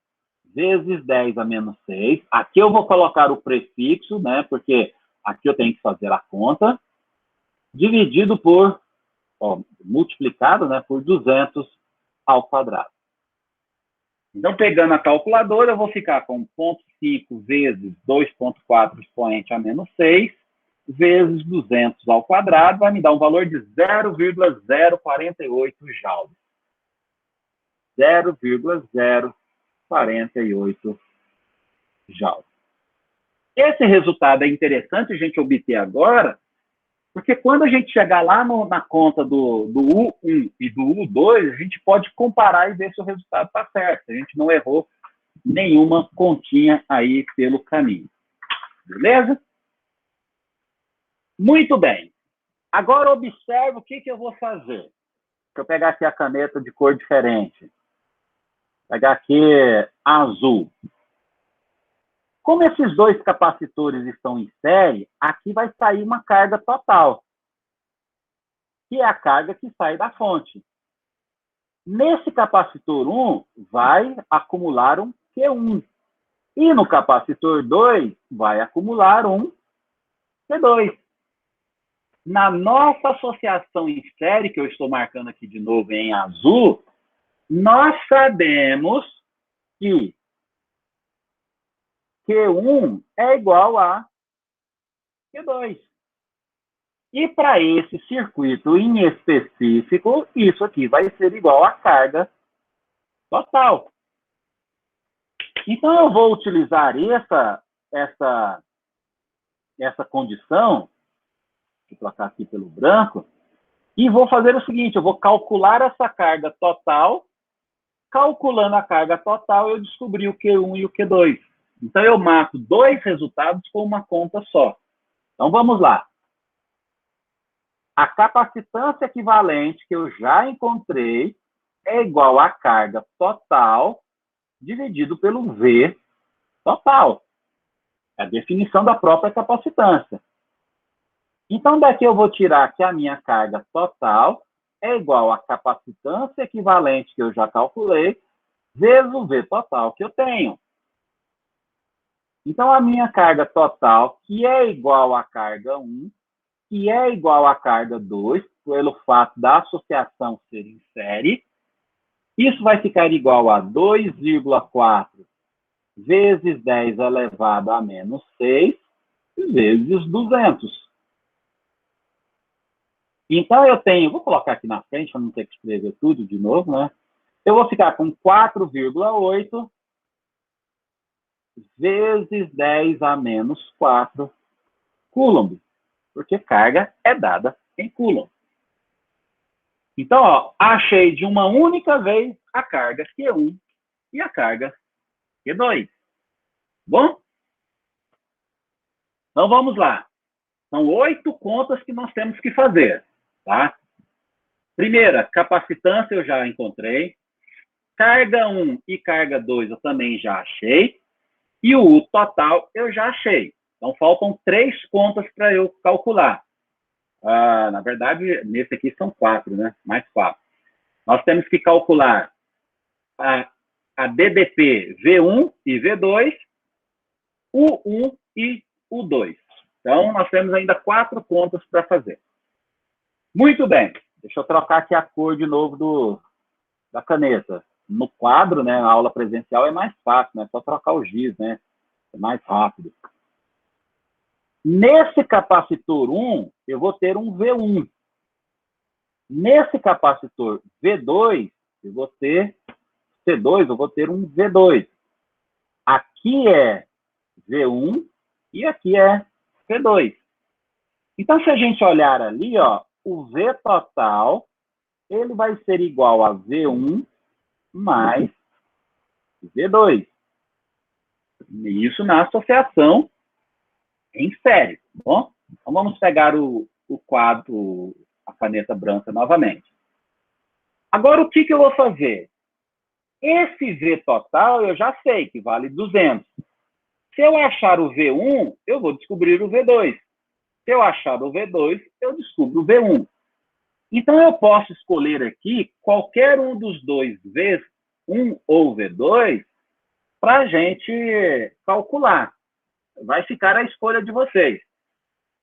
vezes 10 a menos 6. Aqui eu vou colocar o prefixo, né? Porque aqui eu tenho que fazer a conta. Dividido por, multiplicado, né? Por 200 ao quadrado. Então, pegando a calculadora, eu vou ficar com 0,5 vezes 2,4 expoente a menos 6, vezes 200 ao quadrado, vai me dar um valor de 0,048 joules. 0,048 joules. Esse resultado é interessante a gente obter agora, porque quando a gente chegar lá na conta do U1 e do U2, a gente pode comparar e ver se o resultado está certo. A gente não errou nenhuma continha aí pelo caminho. Beleza? Muito bem. Agora observe o que eu vou fazer. Deixa eu pegar aqui a caneta de cor diferente. Vou pegar aqui azul. Como esses dois capacitores estão em série, aqui vai sair uma carga total, que é a carga que sai da fonte. Nesse capacitor 1, vai acumular um Q1. E no capacitor 2, vai acumular um Q2. Na nossa associação em série, que eu estou marcando aqui de novo em azul, nós sabemos que Q1 é igual a Q2. E para esse circuito em específico, isso aqui vai ser igual à carga total. Então, eu vou utilizar essa condição, vou trocar aqui pelo branco, e vou fazer o seguinte, eu vou calcular essa carga total. Calculando a carga total, eu descobri o Q1 e o Q2. Então, eu mato dois resultados com uma conta só. Então, vamos lá. A capacitância equivalente que eu já encontrei é igual à carga total dividido pelo V total. É a definição da própria capacitância. Então, daqui eu vou tirar que a minha carga total é igual à capacitância equivalente que eu já calculei, vezes o V total que eu tenho. Então, a minha carga total, que é igual à carga 1, que é igual à carga 2, pelo fato da associação ser em série, isso vai ficar igual a 2,4 vezes 10 elevado a menos 6, vezes 200. Então, eu tenho, vou colocar aqui na frente, para não ter que escrever tudo de novo, né? Eu vou ficar com 4,8 vezes 10 a menos 4 coulomb, porque carga é dada em coulomb. Então, ó, achei de uma única vez a carga Q1 e a carga Q2. Bom? Então, vamos lá. São 8 contas que nós temos que fazer, tá? Primeira, capacitância eu já encontrei. Carga 1 e carga 2 eu também já achei. E o U total eu já achei. Então, faltam 3 contas para eu calcular. Na verdade, nesse aqui são 4, né? Mais 4. Nós temos que calcular a DDP V1 e V2, U1 e U2. Então, nós temos ainda 4 contas para fazer. Muito bem. Deixa eu trocar aqui a cor de novo da caneta. No quadro, né, na aula presencial é mais fácil, né? É só trocar o giz, né? É mais rápido. Nesse capacitor 1, eu vou ter um V1. Nesse capacitor V2, eu vou ter C2, eu vou ter um V2. Aqui é V1 e aqui é V2. Então, se a gente olhar ali, ó, o V total, ele vai ser igual a V1 mais V2. Isso na associação em série, tá bom? Então, vamos pegar o quadro, a caneta branca novamente. Agora, o que eu vou fazer? Esse V total eu já sei que vale 200. Se eu achar o V1, eu vou descobrir o V2. Se eu achar o V2, eu descubro o V1. Então, eu posso escolher aqui qualquer um dos dois V1 ou V2 para a gente calcular. Vai ficar a escolha de vocês.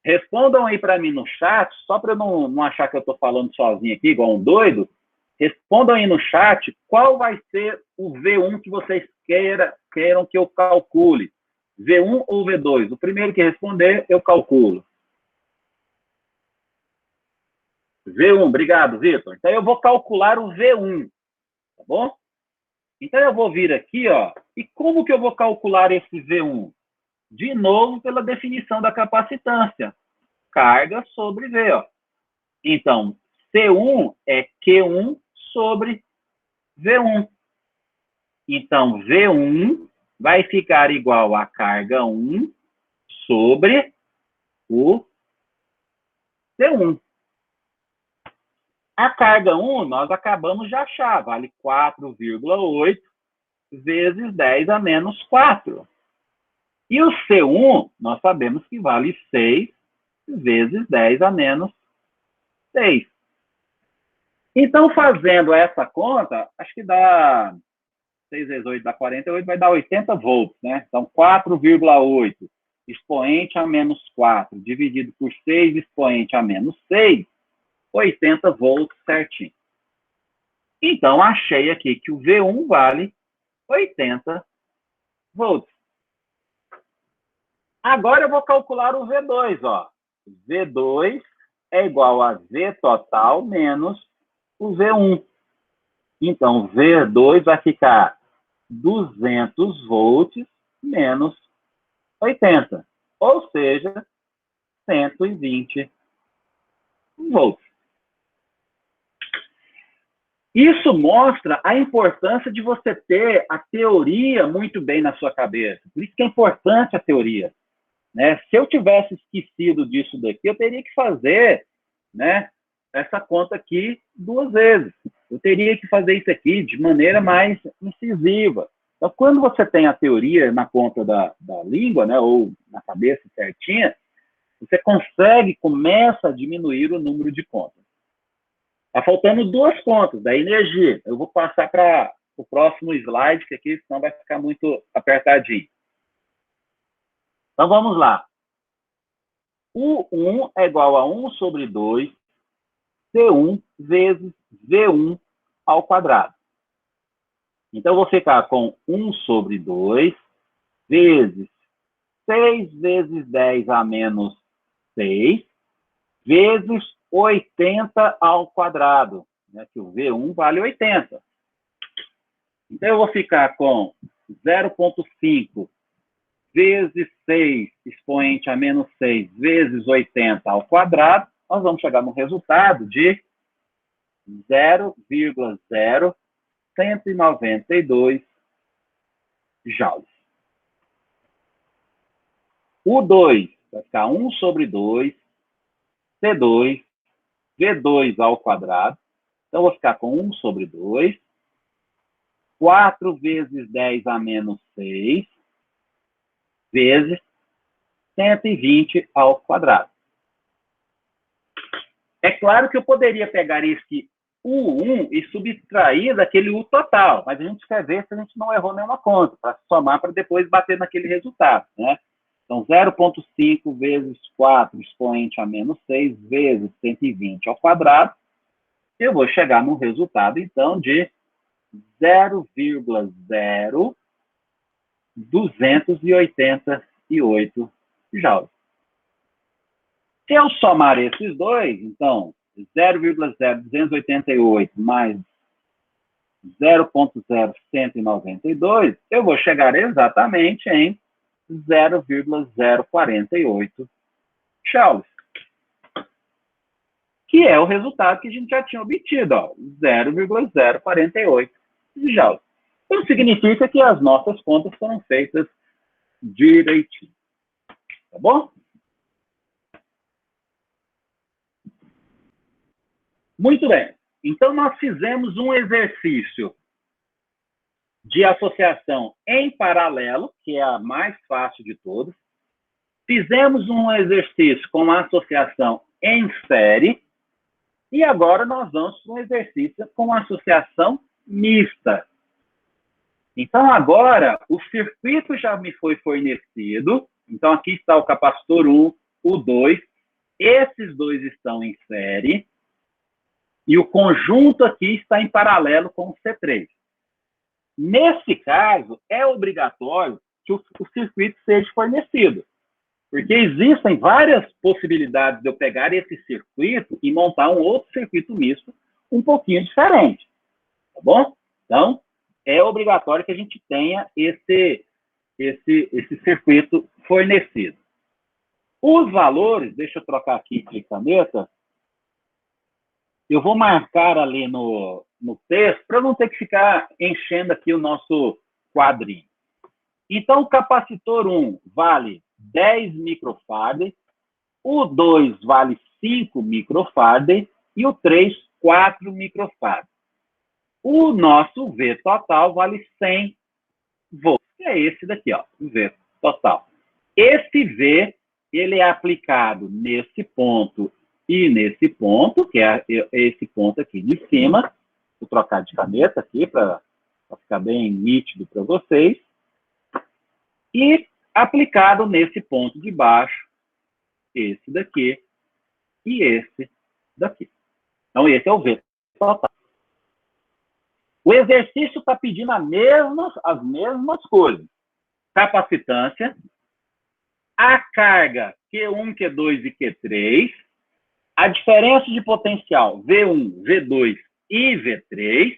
Respondam aí para mim no chat, só para eu não achar que eu estou falando sozinho aqui, igual um doido. Respondam aí no chat qual vai ser o V1 que vocês queiram que eu calcule. V1 ou V2? O primeiro que responder, eu calculo. V1, obrigado, Vitor. Então, eu vou calcular o V1, tá bom? Então, eu vou vir aqui, ó, e como que eu vou calcular esse V1? De novo, pela definição da capacitância. Carga sobre V, ó. Então, C1 é Q1 sobre V1. Então, V1 vai ficar igual a carga 1 sobre o C1. A carga 1, nós acabamos de achar, vale 4,8 vezes 10 a menos 4. E o C1, nós sabemos que vale 6 vezes 10 a menos 6. Então, fazendo essa conta, acho que dá 6 vezes 8 dá 48, vai dar 80 volts, né? Então, 4,8 expoente a menos 4 dividido por 6 expoente a menos 6, 80 volts certinho. Então, achei aqui que o V1 vale 80 volts. Agora eu vou calcular o V2, ó. V2 é igual a V total menos o V1. Então, V2 vai ficar 200 volts menos 80, ou seja, 120 volts. Isso mostra a importância de você ter a teoria muito bem na sua cabeça. Por isso que é importante a teoria, né? Se eu tivesse esquecido disso daqui, eu teria que fazer, né, essa conta aqui 2 vezes. Eu teria que fazer isso aqui de maneira mais incisiva. Então, quando você tem a teoria na ponta da língua, né, ou na cabeça certinha, você começa a diminuir o número de contas. Está faltando 2 contas da energia. Eu vou passar para o próximo slide, que aqui senão vai ficar muito apertadinho. Então, vamos lá. U1 é igual a 1 sobre 2, C1 vezes V1 ao quadrado. Então, eu vou ficar com 1 sobre 2 vezes 6 vezes 10 a menos 6 vezes 80 ao quadrado, né? Que o V1 vale 80. Então, eu vou ficar com 0,5 vezes 6 expoente a menos 6 vezes 80 ao quadrado. Nós vamos chegar no resultado de 0,0192 joules. O 2 vai ficar 1 sobre 2, C2, V2 ao quadrado. Então, eu vou ficar com 1 sobre 2, 4 vezes 10 a menos 6, vezes 120 ao quadrado. É claro que eu poderia pegar esse U1 e subtrair daquele U total, mas a gente quer ver se a gente não errou nenhuma conta, para somar para depois bater naquele resultado, né? Então, 0,5 vezes 4 expoente a menos 6 vezes 120 ao quadrado, eu vou chegar no resultado, então, de 0,0288 joules. Se eu somar esses dois, então, 0,0288 mais 0,0192, eu vou chegar exatamente em 0,048 joules. Que é o resultado que a gente já tinha obtido, 0,048 joules. Então, significa que as nossas contas foram feitas direitinho. Tá bom? Muito bem. Então, nós fizemos um exercício de associação em paralelo, que é a mais fácil de todos. Fizemos um exercício com a associação em série. E agora nós vamos para um exercício com associação mista. Então, agora, o circuito já me foi fornecido. Então, aqui está o capacitor 1, o 2. Esses dois estão em série. E o conjunto aqui está em paralelo com o C3. Nesse caso, é obrigatório que o circuito seja fornecido. Porque existem várias possibilidades de eu pegar esse circuito e montar um outro circuito misto um pouquinho diferente. Tá bom? Então, é obrigatório que a gente tenha esse circuito fornecido. Os valores, deixa eu trocar aqui de caneta, eu vou marcar ali no texto para não ter que ficar enchendo aqui o nosso quadrinho. Então, o capacitor 1 vale 10 microfarad, o 2 vale 5 microfarad e o 3, 4 microfarad. O nosso V total vale 100 volts. É esse daqui, ó, o V total. Esse V, ele é aplicado nesse ponto e nesse ponto, que é esse ponto aqui de cima. Vou trocar de caneta aqui para ficar bem nítido para vocês. E aplicado nesse ponto de baixo, esse daqui e esse daqui. Então, esse é o V total. O exercício está pedindo as mesmas coisas. Capacitância, a carga Q1, Q2 e Q3, a diferença de potencial V1, V2 e V3,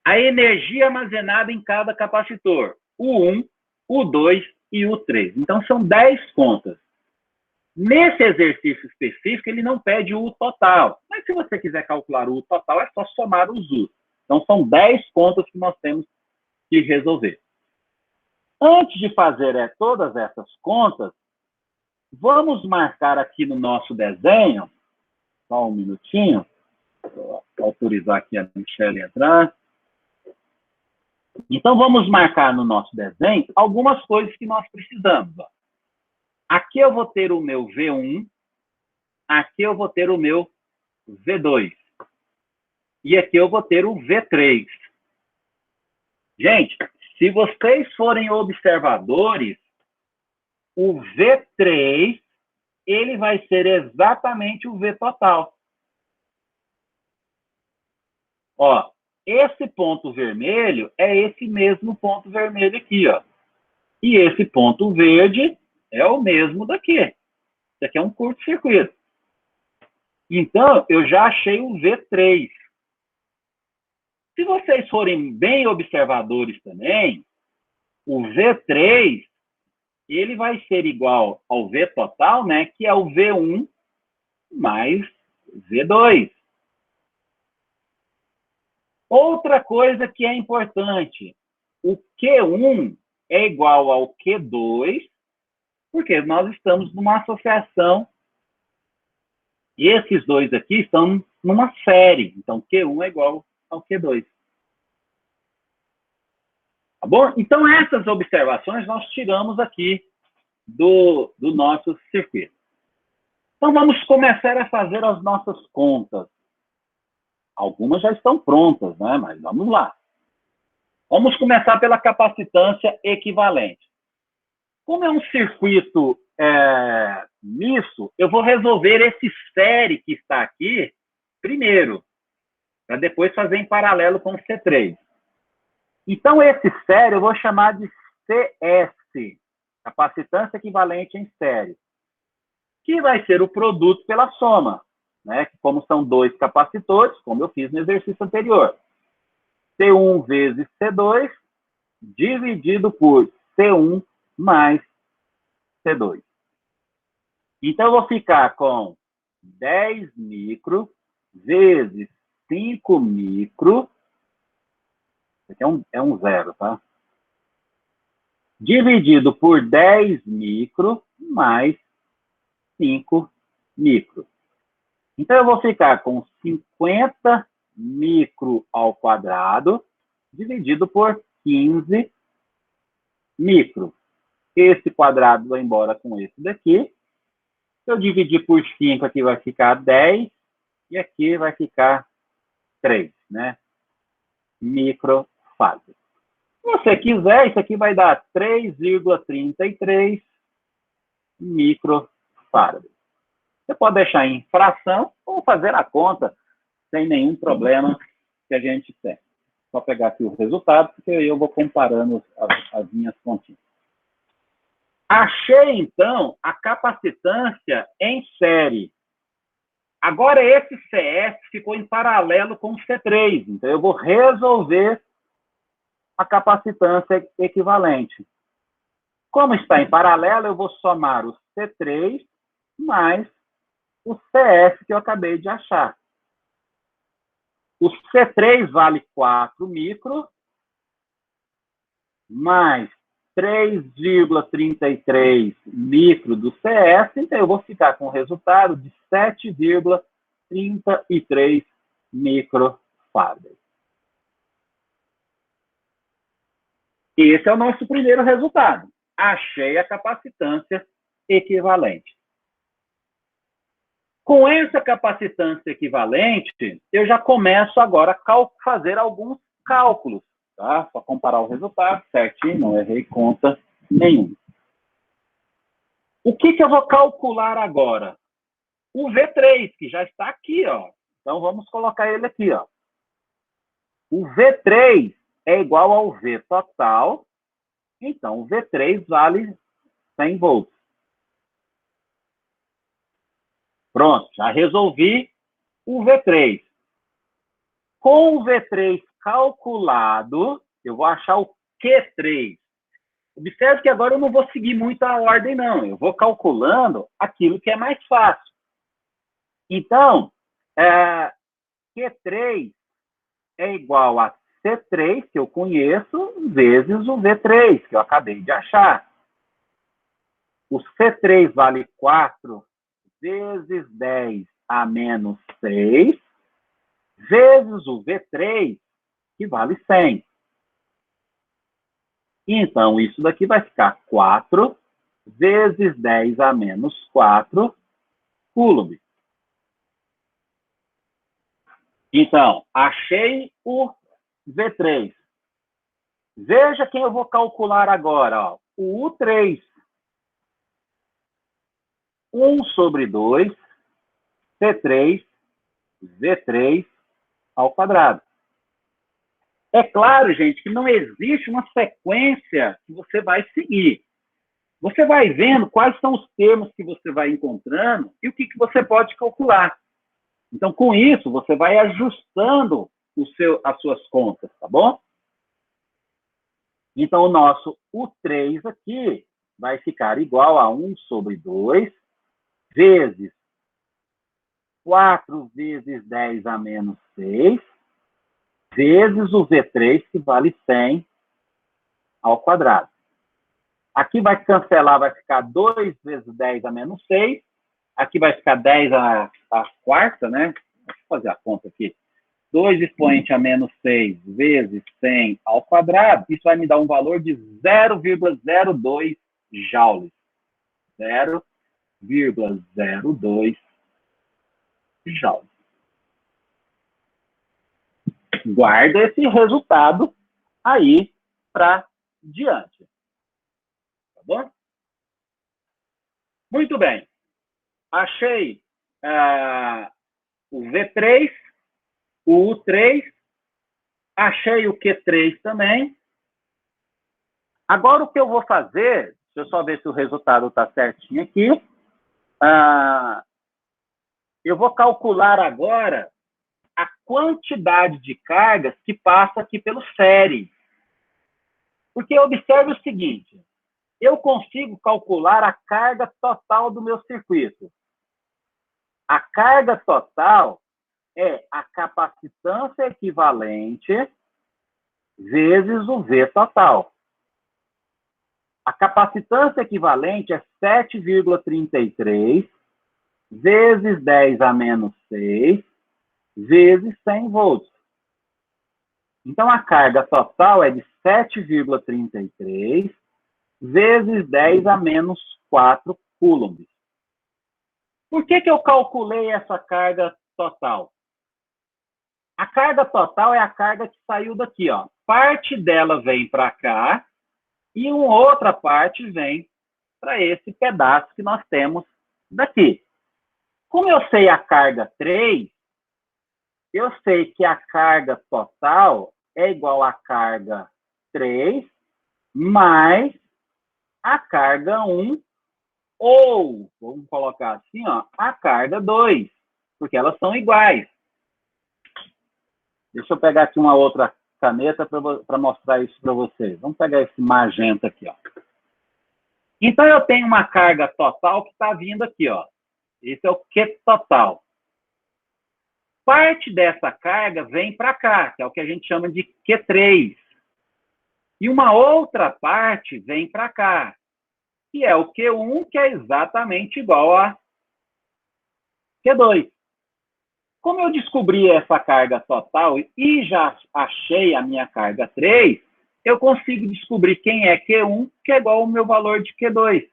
a energia armazenada em cada capacitor, o 1, o 2 e o 3. Então, são 10 contas. Nesse exercício específico, ele não pede o U total. Mas se você quiser calcular o U total, é só somar os U. Então, são 10 contas que nós temos que resolver. Antes de fazer todas essas contas, vamos marcar aqui no nosso desenho, só um minutinho, vou autorizar aqui a Michelle entrar. Então, vamos marcar no nosso desenho algumas coisas que nós precisamos. Ó. Aqui eu vou ter o meu V1, aqui eu vou ter o meu V2. E aqui eu vou ter o V3. Gente, se vocês forem observadores, o V3, ele vai ser exatamente o V total. Ó, esse ponto vermelho é esse mesmo ponto vermelho aqui, ó. E esse ponto verde é o mesmo daqui. Isso aqui é um curto-circuito. Então, eu já achei o V3. Se vocês forem bem observadores também, o V3, ele vai ser igual ao V total, né, que é o V1 mais V2. Outra coisa que é importante, o Q1 é igual ao Q2, porque nós estamos numa associação e esses dois aqui estão numa série. Então, Q1 é igual ao Q2. Tá bom? Então, essas observações nós tiramos aqui do nosso circuito. Então, vamos começar a fazer as nossas contas. Algumas já estão prontas, né? Mas vamos lá. Vamos começar pela capacitância equivalente. Como é um circuito misto, eu vou resolver esse série que está aqui primeiro, para depois fazer em paralelo com o C3. Então, esse série eu vou chamar de CS, capacitância equivalente em série, que vai ser o produto pela soma, né? Como são dois capacitores, como eu fiz no exercício anterior. C1 vezes C2, dividido por C1 mais C2. Então, eu vou ficar com 10 micro vezes 5 micro. Isso aqui é um zero, tá? Dividido por 10 micro mais 5 micro. Então, eu vou ficar com 50 micro ao quadrado, dividido por 15 micro. Esse quadrado vai embora com esse daqui. Se eu dividir por 5, aqui vai ficar 10, e aqui vai ficar 3, né? Microfase. Se você quiser, isso aqui vai dar 3,33 microfarads. Você pode deixar em fração ou fazer a conta sem nenhum problema que a gente tem. Só pegar aqui o resultado, porque eu vou comparando as minhas continhas. Achei, então, a capacitância em série. Agora, esse CS ficou em paralelo com o C3. Então, eu vou resolver a capacitância equivalente. Como está em paralelo, eu vou somar o C3 mais o CS que eu acabei de achar. O C3 vale 4 micro, mais 3,33 micro do CS, então eu vou ficar com o resultado de 7,33 microfarads. Esse é o nosso primeiro resultado. Achei a capacitância equivalente. Com essa capacitância equivalente, eu já começo agora a fazer alguns cálculos. Tá? Só comparar o resultado certinho, não errei conta nenhuma. O que eu vou calcular agora? O V3, que já está aqui, ó. Então, vamos colocar ele aqui, ó. O V3 é igual ao V total. Então, o V3 vale 100 volts. Pronto, já resolvi o V3. Com o V3 calculado, eu vou achar o Q3. Observe que agora eu não vou seguir muito a ordem, não. Eu vou calculando aquilo que é mais fácil. Então, Q3 é igual a C3, que eu conheço, vezes o V3, que eu acabei de achar. O C3 vale 4 vezes 10 a menos 6, vezes o V3, que vale 100. Então, isso daqui vai ficar 4 vezes 10 a menos 4 coulomb. Então, achei o V3. Veja quem eu vou calcular agora. Ó. O U3. 1 sobre 2, C3, V3 ao quadrado. É claro, gente, que não existe uma sequência que você vai seguir. Você vai vendo quais são os termos que você vai encontrando e o que você pode calcular. Então, com isso, você vai ajustando as suas contas, tá bom? Então, o nosso U3 aqui vai ficar igual a 1 sobre 2 vezes 4 vezes 10 a menos 6 vezes o V3, que vale 100 ao quadrado. Aqui vai cancelar, vai ficar 2 vezes 10 a menos 6. Aqui vai ficar 10 a quarta, né? Deixa eu fazer a conta aqui. 2 expoente a menos 6 vezes 100 ao quadrado. Isso vai me dar um valor de 0,02 joules. 0,02 joules. Guarda esse resultado aí para diante. Tá bom? Muito bem. Achei o V3, o U3, achei o Q3 também. Agora, o que eu vou fazer, deixa eu só ver se o resultado está certinho aqui. Eu vou calcular agora a quantidade de cargas que passa aqui pelo série. Porque observe o seguinte, eu consigo calcular a carga total do meu circuito. A carga total é a capacitância equivalente vezes o V total. A capacitância equivalente é 7,33 vezes 10 a menos 6 vezes 100 volts. Então, a carga total é de 7,33 vezes 10 a menos 4 coulombs. Por que eu calculei essa carga total? A carga total é a carga que saiu daqui, ó. Parte dela vem para cá e uma outra parte vem para esse pedaço que nós temos daqui. Como eu sei a carga 3, eu sei que a carga total é igual à carga 3 mais a carga 1, ou, vamos colocar assim, ó, a carga 2, porque elas são iguais. Deixa eu pegar aqui uma outra caneta para mostrar isso para vocês. Vamos pegar esse magenta aqui, ó. Então, eu tenho uma carga total que está vindo aqui, ó. Esse é o Q total. Parte dessa carga vem para cá, que é o que a gente chama de Q3. E uma outra parte vem para cá, que é o Q1, que é exatamente igual a Q2. Como eu descobri essa carga total e já achei a minha carga 3, eu consigo descobrir quem é Q1, que é igual ao meu valor de Q2.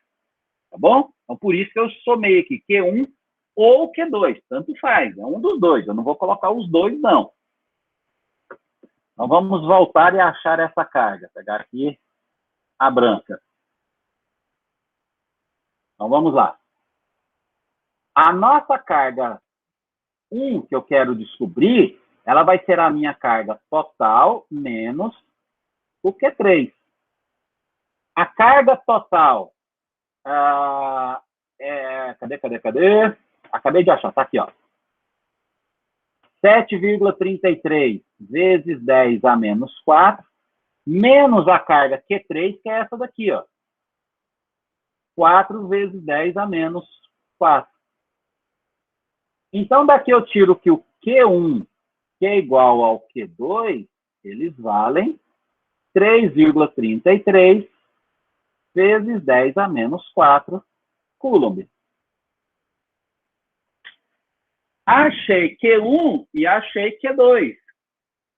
Tá bom? Então, por isso que eu somei aqui Q1 ou Q2. Tanto faz, é um dos dois. Eu não vou colocar os dois, não. Então, vamos voltar e achar essa carga. Pegar aqui a branca. Então, vamos lá. A nossa carga 1, que eu quero descobrir, ela vai ser a minha carga total menos o Q3. A carga total cadê? Acabei de achar, tá aqui, ó. 7,33 vezes 10 a menos 4, menos a carga Q3, que é essa daqui, ó. 4 vezes 10 a menos 4. Então, daqui eu tiro que o Q1, que é igual ao Q2, eles valem 3,33 vezes 10 a menos 4 coulomb. Achei Q1 e achei Q2.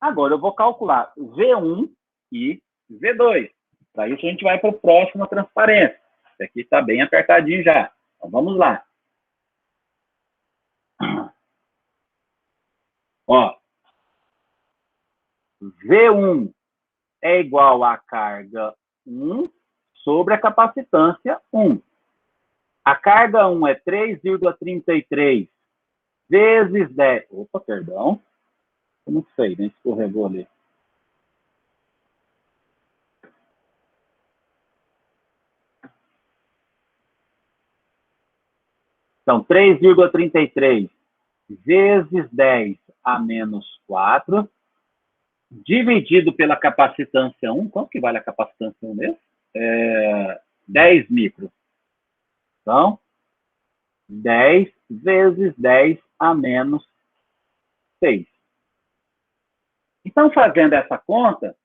Agora eu vou calcular V1 e V2. Para isso a gente vai para o próximo transparência. Esse aqui está bem apertadinho já. Então vamos lá. Ó, V1 é igual à carga 1 sobre a capacitância 1. A carga 1 é 3,33 vezes 10. Opa, perdão. Eu não sei, nem escorregou ali. Então, 3,33 vezes 10 a menos 4, dividido pela capacitância 1. Quanto que vale a capacitância 1 mesmo? 10 micros. Então, 10 vezes 10 a menos 6. Então, fazendo essa conta,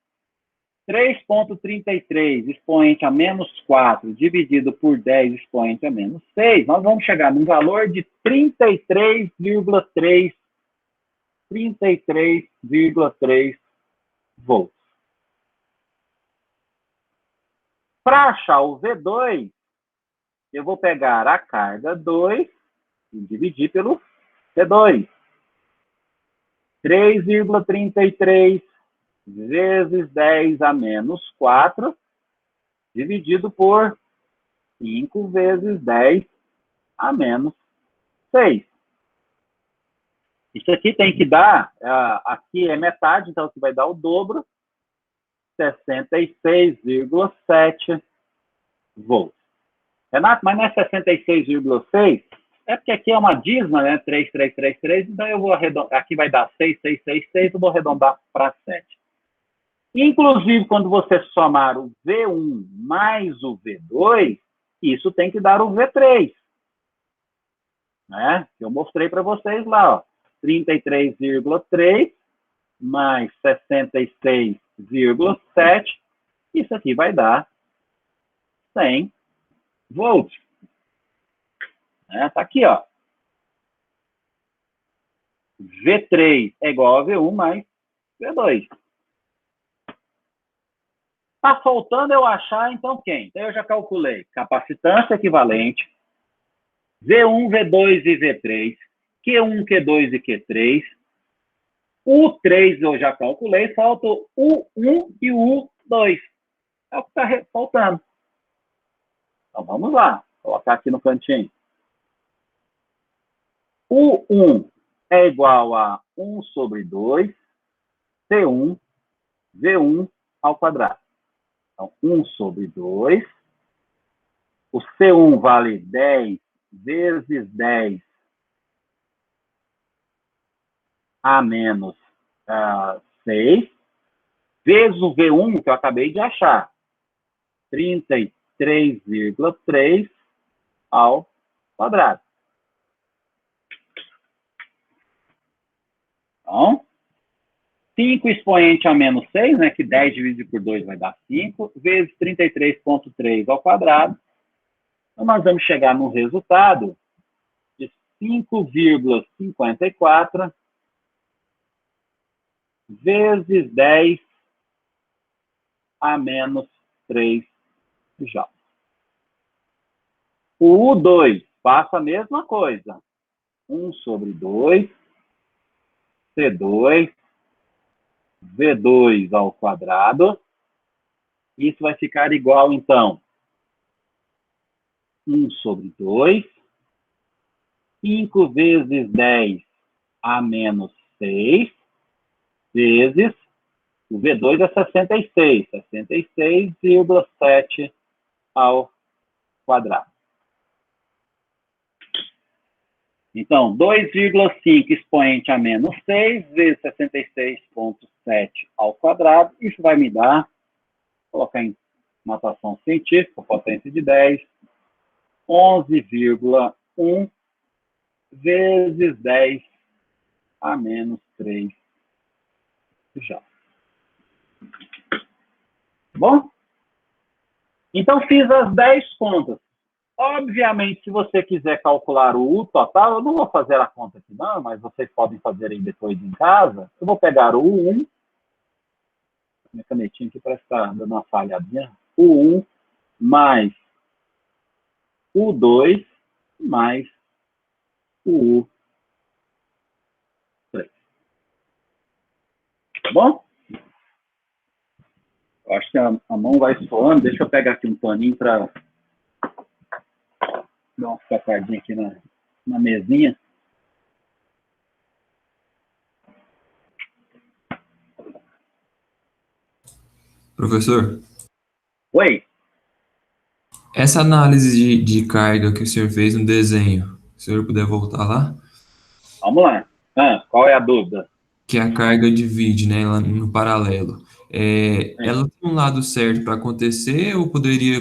3,33 expoente a menos 4 dividido por 10 expoente a menos 6, nós vamos chegar num valor de 33,3 volts. Para achar o V2, eu vou pegar a carga 2 e dividir pelo V2. 3,33 vezes 10 a menos 4, dividido por 5 vezes 10 a menos 6. Isso aqui tem que dar, aqui é metade, então aqui vai dar o dobro, 66,7 volts. Renato, mas não é 66,6? É porque aqui é uma dízima, né? 3, então eu vou arredondar, aqui vai dar 6, eu vou arredondar para 7. Inclusive, quando você somar o V1 mais o V2, isso tem que dar o V3. Né? Eu mostrei para vocês lá, ó, 33,3 mais 66,7, isso aqui vai dar 100 volts. Tá aqui, ó. V3 é igual a V1 mais V2. Tá faltando eu achar, então, quem? Então, eu já calculei capacitância equivalente, V1, V2 e V3, Q1, Q2 e Q3. O 3 eu já calculei, falta o U1 e o U2. É o que está faltando. Então, vamos lá. Vou colocar aqui no cantinho. U1 é igual a 1 sobre 2, C1, V1 ao quadrado. Então, 1 sobre 2. O C1 vale 10 vezes 10 a menos 6, vezes o V1, que eu acabei de achar, 33,3 ao quadrado. Então, 5 expoente a menos 6, né, que 10 dividido por 2 vai dar 5, vezes 33,3 ao quadrado. Então, nós vamos chegar no resultado de 5,54 vezes 10 a menos 3 joules. O U2 passa a mesma coisa. 1 sobre 2, C2, V2 ao quadrado. Isso vai ficar igual, então, 1 sobre 2, 5 vezes 10 a menos 6, vezes o V2 é 66,7 ao quadrado. Então, 2,5 expoente a menos 6 vezes 66,7 ao quadrado. Isso vai me dar, vou colocar em notação científica, potência de 10, 11,1 vezes 10 a menos 3 joules. Bom? Então, fiz as 10 contas. Obviamente, se você quiser calcular o U total, eu não vou fazer a conta aqui não, mas vocês podem fazer aí depois em casa. Eu vou pegar o U1, minha canetinha aqui parece que está dando uma falhadinha, U1 mais U2 mais o U3. Tá bom? Eu acho que a mão vai suando. Deixa eu pegar aqui um paninho para dar uma sacadinha aqui na mesinha. Professor, Oi? essa análise de carga que o senhor fez no desenho, se o senhor puder voltar lá? Vamos lá. Qual é a dúvida? Que a carga divide, né, lá no paralelo. Ela tem um lado certo para acontecer ou poderia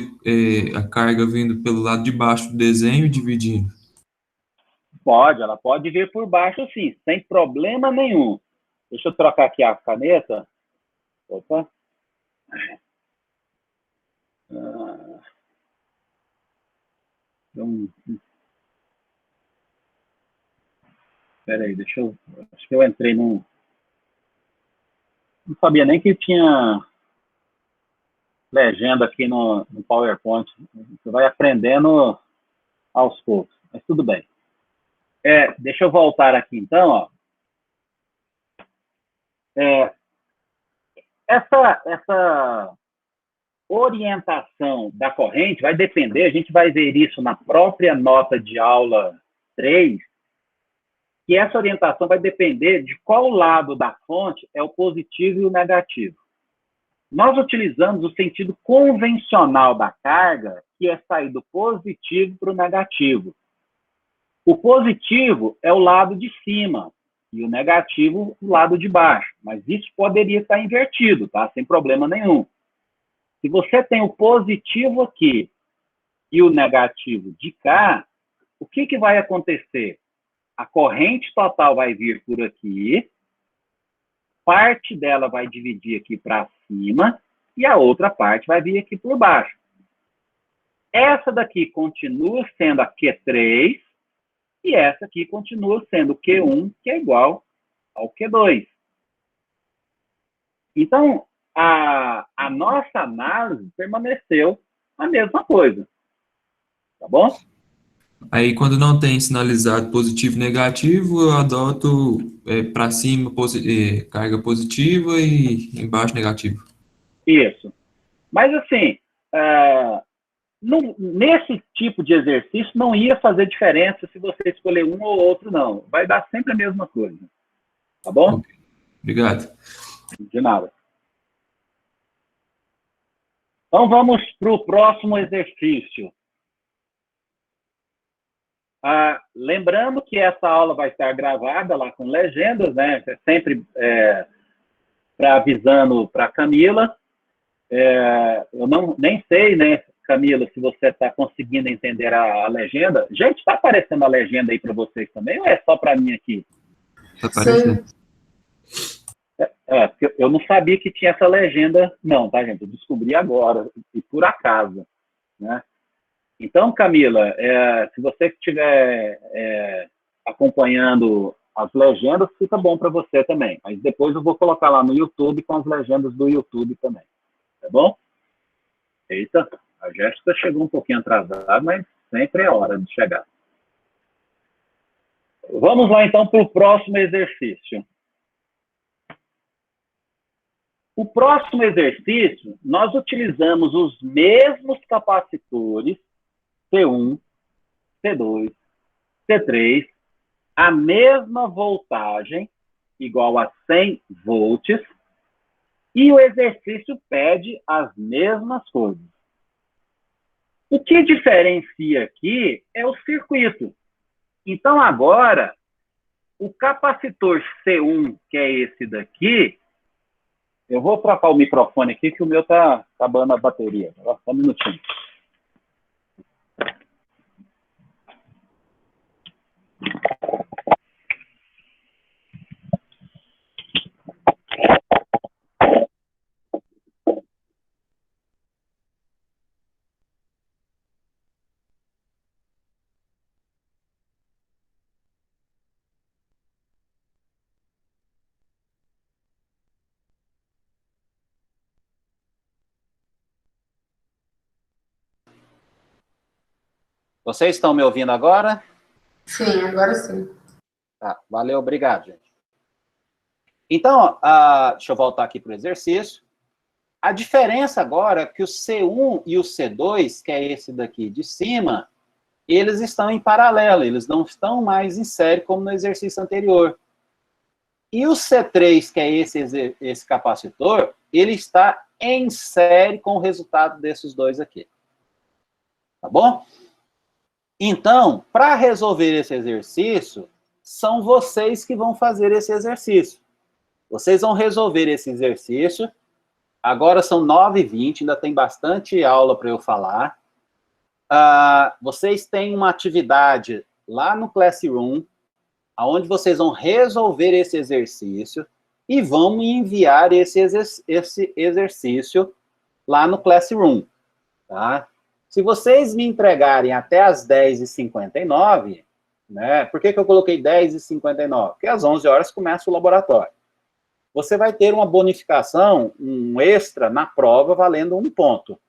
a carga vindo pelo lado de baixo do desenho e dividindo? Pode, ela pode vir por baixo sim, sem problema nenhum. Deixa eu trocar aqui a caneta. Opa. Peraí, deixa eu... Acho que eu entrei num... Não sabia nem que tinha legenda aqui no PowerPoint. Você vai aprendendo aos poucos, mas tudo bem. Deixa eu voltar aqui então, ó. Essa orientação da corrente vai depender, a gente vai ver isso na própria nota de aula 3, que essa orientação vai depender de qual lado da fonte é o positivo e o negativo. Nós utilizamos o sentido convencional da carga, que é sair do positivo para o negativo. O positivo é o lado de cima e o negativo o lado de baixo, mas isso poderia estar invertido, tá? Sem problema nenhum. Se você tem o positivo aqui e o negativo de cá, o que vai acontecer? A corrente total vai vir por aqui, parte dela vai dividir aqui para cima e a outra parte vai vir aqui por baixo. Essa daqui continua sendo a Q3 e essa aqui continua sendo o Q1, que é igual ao Q2. Então, a nossa análise permaneceu a mesma coisa. Tá bom? Aí, quando não tem sinalizado positivo e negativo, eu adoto para cima carga positiva e embaixo negativo. Isso. Mas, assim, nesse tipo de exercício, não ia fazer diferença se você escolher um ou outro, não. Vai dar sempre a mesma coisa. Tá bom? Okay. Obrigado. De nada. Então, vamos para o próximo exercício. Lembrando que essa aula vai estar gravada lá com legendas, né? Sempre avisando para a Camila. Eu nem sei, né, Camila, se você está conseguindo entender a legenda. Gente, está aparecendo a legenda aí para vocês também ou é só para mim aqui? Está aparecendo. Porque eu não sabia que tinha essa legenda, não, tá, gente? Eu descobri agora, e por acaso, né? Então, Camila, se você estiver acompanhando as legendas, fica bom para você também. Mas depois eu vou colocar lá no YouTube com as legendas do YouTube também. Tá bom? Eita, a Jéssica chegou um pouquinho atrasada, mas sempre é hora de chegar. Vamos lá, então, para o próximo exercício. O próximo exercício, nós utilizamos os mesmos capacitores C1, C2, C3, a mesma voltagem, igual a 100 volts, e o exercício pede as mesmas coisas. O que diferencia aqui é o circuito. Então, agora, o capacitor C1, que é esse daqui, eu vou trocar o microfone aqui, que o meu está acabando a bateria. Só um minutinho. Vocês estão me ouvindo agora? Sim, agora sim. Tá, valeu, obrigado, gente. Então, deixa eu voltar aqui para o exercício. A diferença agora é que o C1 e o C2, que é esse daqui de cima, eles estão em paralelo, eles não estão mais em série como no exercício anterior. E o C3, que é esse capacitor, ele está em série com o resultado desses dois aqui. Tá bom? Então, para resolver esse exercício, são vocês que vão fazer esse exercício. Vocês vão resolver esse exercício. Agora são 9h20, ainda tem bastante aula para eu falar. Vocês têm uma atividade lá no Classroom, onde vocês vão resolver esse exercício e vão me enviar esse exercício lá no Classroom, tá? Se vocês me entregarem até as 10h59, né? Por que eu coloquei 10h59? Porque às 11 horas começa o laboratório. Você vai ter uma bonificação, um extra na prova, valendo 1 ponto.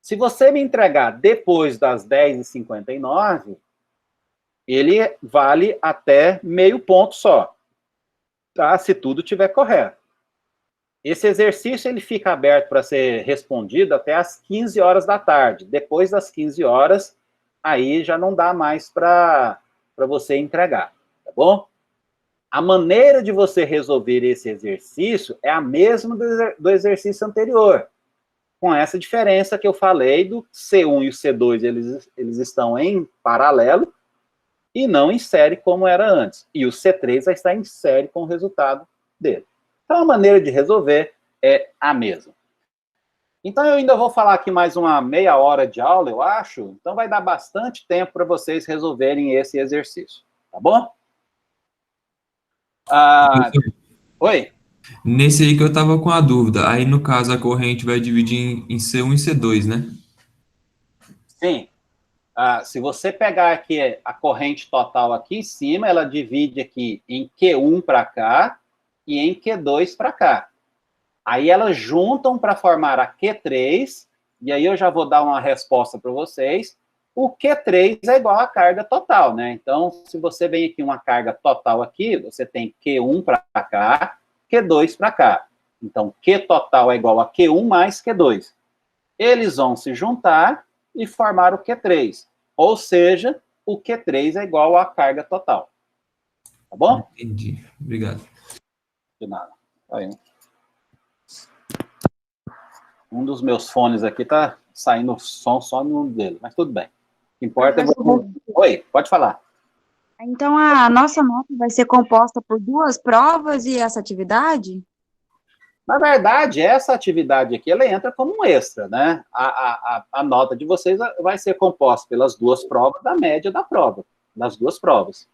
Se você me entregar depois das 10h59, ele vale até meio ponto só, tá? Se tudo estiver correto. Esse exercício ele fica aberto para ser respondido até as 15 horas da tarde. Depois das 15 horas, aí já não dá mais para você entregar, tá bom? A maneira de você resolver esse exercício é a mesma do exercício anterior, com essa diferença que eu falei do C1 e o C2, eles estão em paralelo e não em série como era antes. E o C3 vai estar em série com o resultado dele. Então, a maneira de resolver é a mesma. Então, eu ainda vou falar aqui mais uma meia hora de aula, eu acho. Então, vai dar bastante tempo para vocês resolverem esse exercício. Tá bom? Oi? Nesse aí que eu tava com a dúvida. Aí, no caso, a corrente vai dividir em C1 e C2, né? Sim. Se você pegar aqui a corrente total aqui em cima, ela divide aqui em Q1 para cá e em Q2 para cá. Aí elas juntam para formar a Q3, e aí eu já vou dar uma resposta para vocês. O Q3 é igual à carga total, né? Então, se você vem aqui uma carga total aqui, você tem Q1 para cá, Q2 para cá. Então, Q total é igual a Q1 mais Q2. Eles vão se juntar e formar o Q3. Ou seja, o Q3 é igual à carga total. Tá bom? Entendi. Obrigado. De nada. Aí. Um dos meus fones aqui tá saindo som só no dele, mas tudo bem. O que importa é você... Oi, pode falar. Então, a nossa nota vai ser composta por 2 provas e essa atividade? Na verdade, essa atividade aqui, ela entra como um extra, né? A nota de vocês vai ser composta pelas 2 provas, da média da prova, das 2 provas.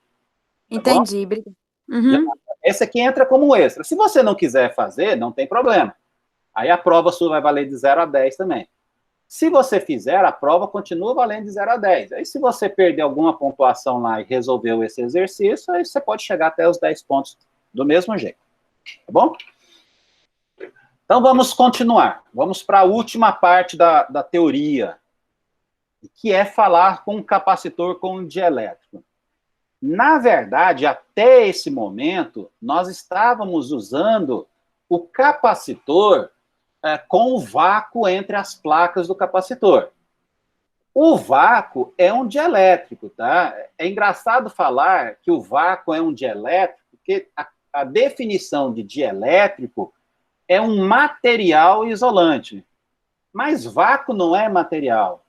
Tá Entendi, obrigada. Esse aqui entra como um extra. Se você não quiser fazer, não tem problema. Aí a prova sua vai valer de 0 a 10 também. Se você fizer, a prova continua valendo de 0 a 10. Aí se você perder alguma pontuação lá e resolveu esse exercício, aí você pode chegar até os 10 pontos do mesmo jeito. Tá bom? Então vamos continuar. Vamos para a última parte da teoria, que é falar com um capacitor com um dielétrico. Na verdade, até esse momento, nós estávamos usando o capacitor com o vácuo entre as placas do capacitor. O vácuo é um dielétrico, tá? É engraçado falar que o vácuo é um dielétrico, porque a definição de dielétrico é um material isolante. Mas vácuo não é material.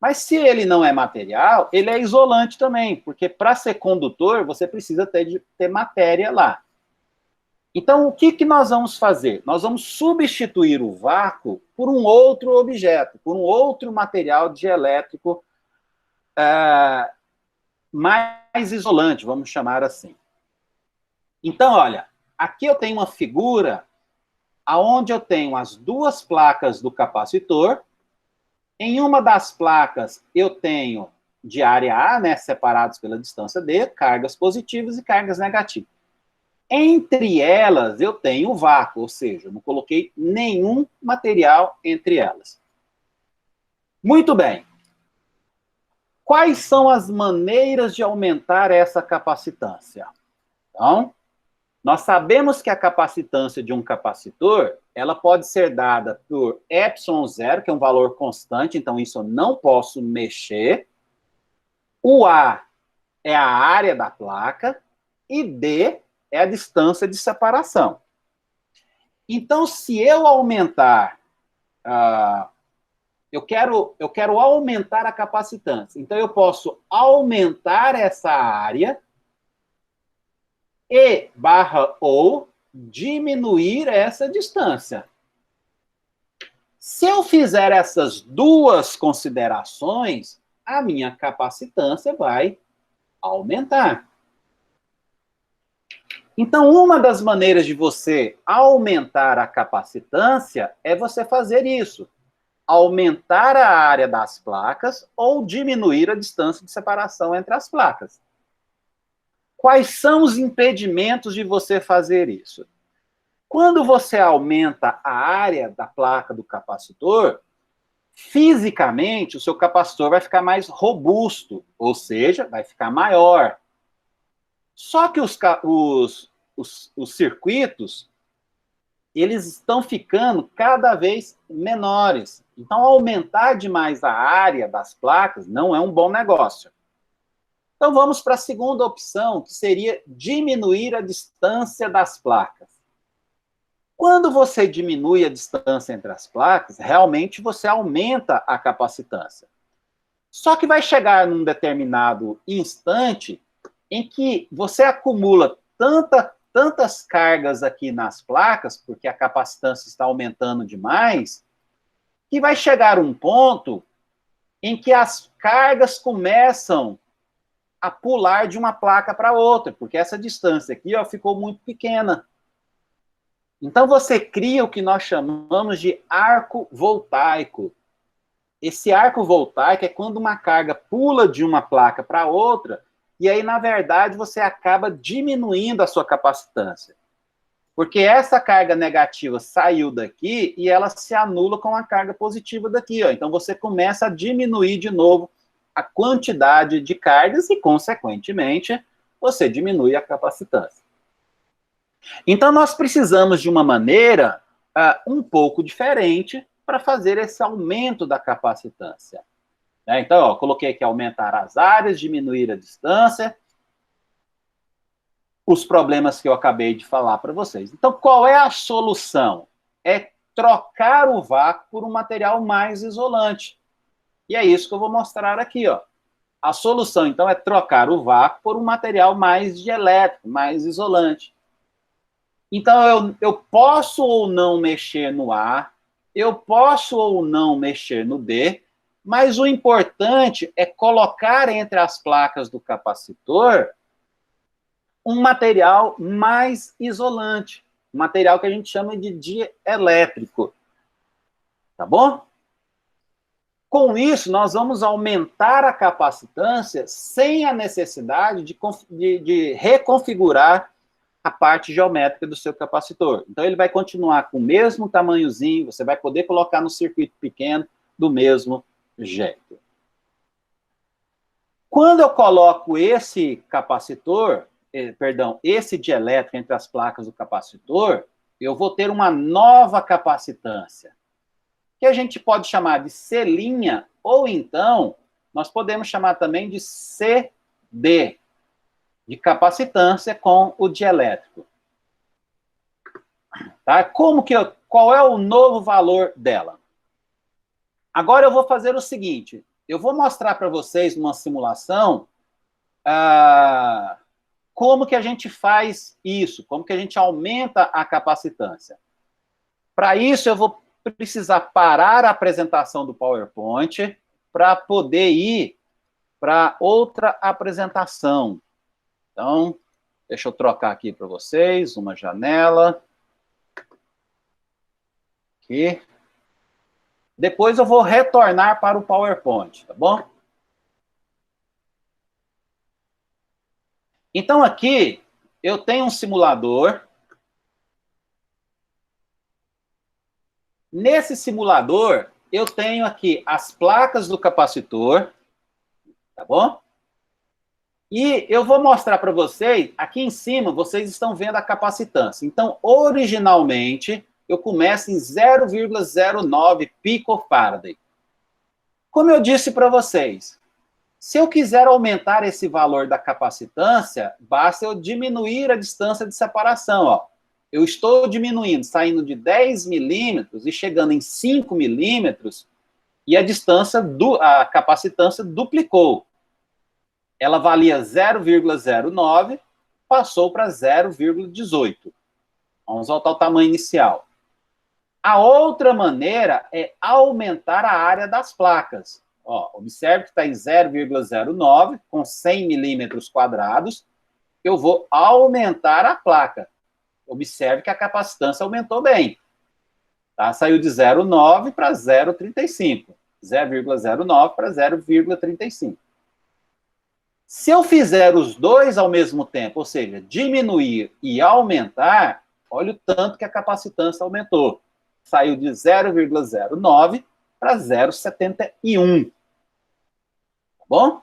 Mas se ele não é material, ele é isolante também, porque para ser condutor, você precisa ter matéria lá. Então, o que nós vamos fazer? Nós vamos substituir o vácuo por um outro objeto, por um outro material dielétrico mais isolante, vamos chamar assim. Então, olha, aqui eu tenho uma figura onde eu tenho as 2 placas do capacitor. Em uma das placas, eu tenho de área A, né, separados pela distância D, cargas positivas e cargas negativas. Entre elas, eu tenho o vácuo, ou seja, eu não coloquei nenhum material entre elas. Muito bem. Quais são as maneiras de aumentar essa capacitância? Então, nós sabemos que a capacitância de um capacitor, ela pode ser dada por ε0, que é um valor constante, então isso eu não posso mexer. O A é a área da placa e D é a distância de separação. Então, se eu aumentar eu quero aumentar a capacitância. Então, eu posso aumentar essa área e ou diminuir essa distância. Se eu fizer essas duas considerações, a minha capacitância vai aumentar. Então, uma das maneiras de você aumentar a capacitância é você fazer isso. Aumentar a área das placas ou diminuir a distância de separação entre as placas. Quais são os impedimentos de você fazer isso? Quando você aumenta a área da placa do capacitor, fisicamente o seu capacitor vai ficar mais robusto, ou seja, vai ficar maior. Só que os circuitos, eles estão ficando cada vez menores. Então, aumentar demais a área das placas não é um bom negócio. Então, vamos para a segunda opção, que seria diminuir a distância das placas. Quando você diminui a distância entre as placas, realmente você aumenta a capacitância. Só que vai chegar num determinado instante em que você acumula tantas cargas aqui nas placas, porque a capacitância está aumentando demais, que vai chegar um ponto em que as cargas começam a pular de uma placa para outra, porque essa distância aqui ficou muito pequena. Então, você cria o que nós chamamos de arco voltaico. Esse arco voltaico é quando uma carga pula de uma placa para outra, e aí, na verdade, você acaba diminuindo a sua capacitância. Porque essa carga negativa saiu daqui e ela se anula com a carga positiva daqui. Então, você começa a diminuir de novo a quantidade de cargas e, consequentemente, você diminui a capacitância. Então, nós precisamos de uma maneira um pouco diferente para fazer esse aumento da capacitância. Então, coloquei aqui aumentar as áreas, diminuir a distância, os problemas que eu acabei de falar para vocês. Então, qual é a solução? É trocar o vácuo por um material mais isolante. E é isso que eu vou mostrar aqui. A solução, então, é trocar o vácuo por um material mais dielétrico, mais isolante. Então, eu posso ou não mexer no A, eu posso ou não mexer no D, mas o importante é colocar entre as placas do capacitor um material mais isolante, um material que a gente chama de dielétrico. Tá bom? Com isso, nós vamos aumentar a capacitância sem a necessidade de reconfigurar a parte geométrica do seu capacitor. Então, ele vai continuar com o mesmo tamanhozinho, você vai poder colocar no circuito pequeno do mesmo jeito. Quando eu coloco esse capacitor, esse dielétrico entre as placas do capacitor, eu vou ter uma nova capacitância, que a gente pode chamar de C', ou então, nós podemos chamar também de CD, de capacitância com o dielétrico. Tá? Qual é o novo valor dela? Agora eu vou fazer o seguinte, eu vou mostrar para vocês numa simulação como que a gente faz isso, como que a gente aumenta a capacitância. Para isso, eu vou precisar parar a apresentação do PowerPoint para poder ir para outra apresentação. Então, deixa eu trocar aqui para vocês, uma janela. Aqui. Depois eu vou retornar para o PowerPoint, tá bom? Então, aqui, eu tenho um simulador. Nesse simulador, eu tenho aqui as placas do capacitor, tá bom? E eu vou mostrar para vocês, aqui em cima, vocês estão vendo a capacitância. Então, originalmente, eu começo em 0,09 picofarad. Como eu disse para vocês, se eu quiser aumentar esse valor da capacitância, basta eu diminuir a distância de separação. Eu estou diminuindo, saindo de 10 milímetros e chegando em 5 milímetros, e a capacitância duplicou. Ela valia 0,09, passou para 0,18. Vamos voltar ao tamanho inicial. A outra maneira é aumentar a área das placas. Ó, observe que está em 0,09, com 100 milímetros quadrados. Eu vou aumentar a placa. Observe que a capacitância aumentou bem. Tá? Saiu de 0,9 para 0,35. 0,09 para 0,35. Se eu fizer os dois ao mesmo tempo, ou seja, diminuir e aumentar, olha o tanto que a capacitância aumentou. Saiu de 0,09 para 0,71. Tá bom?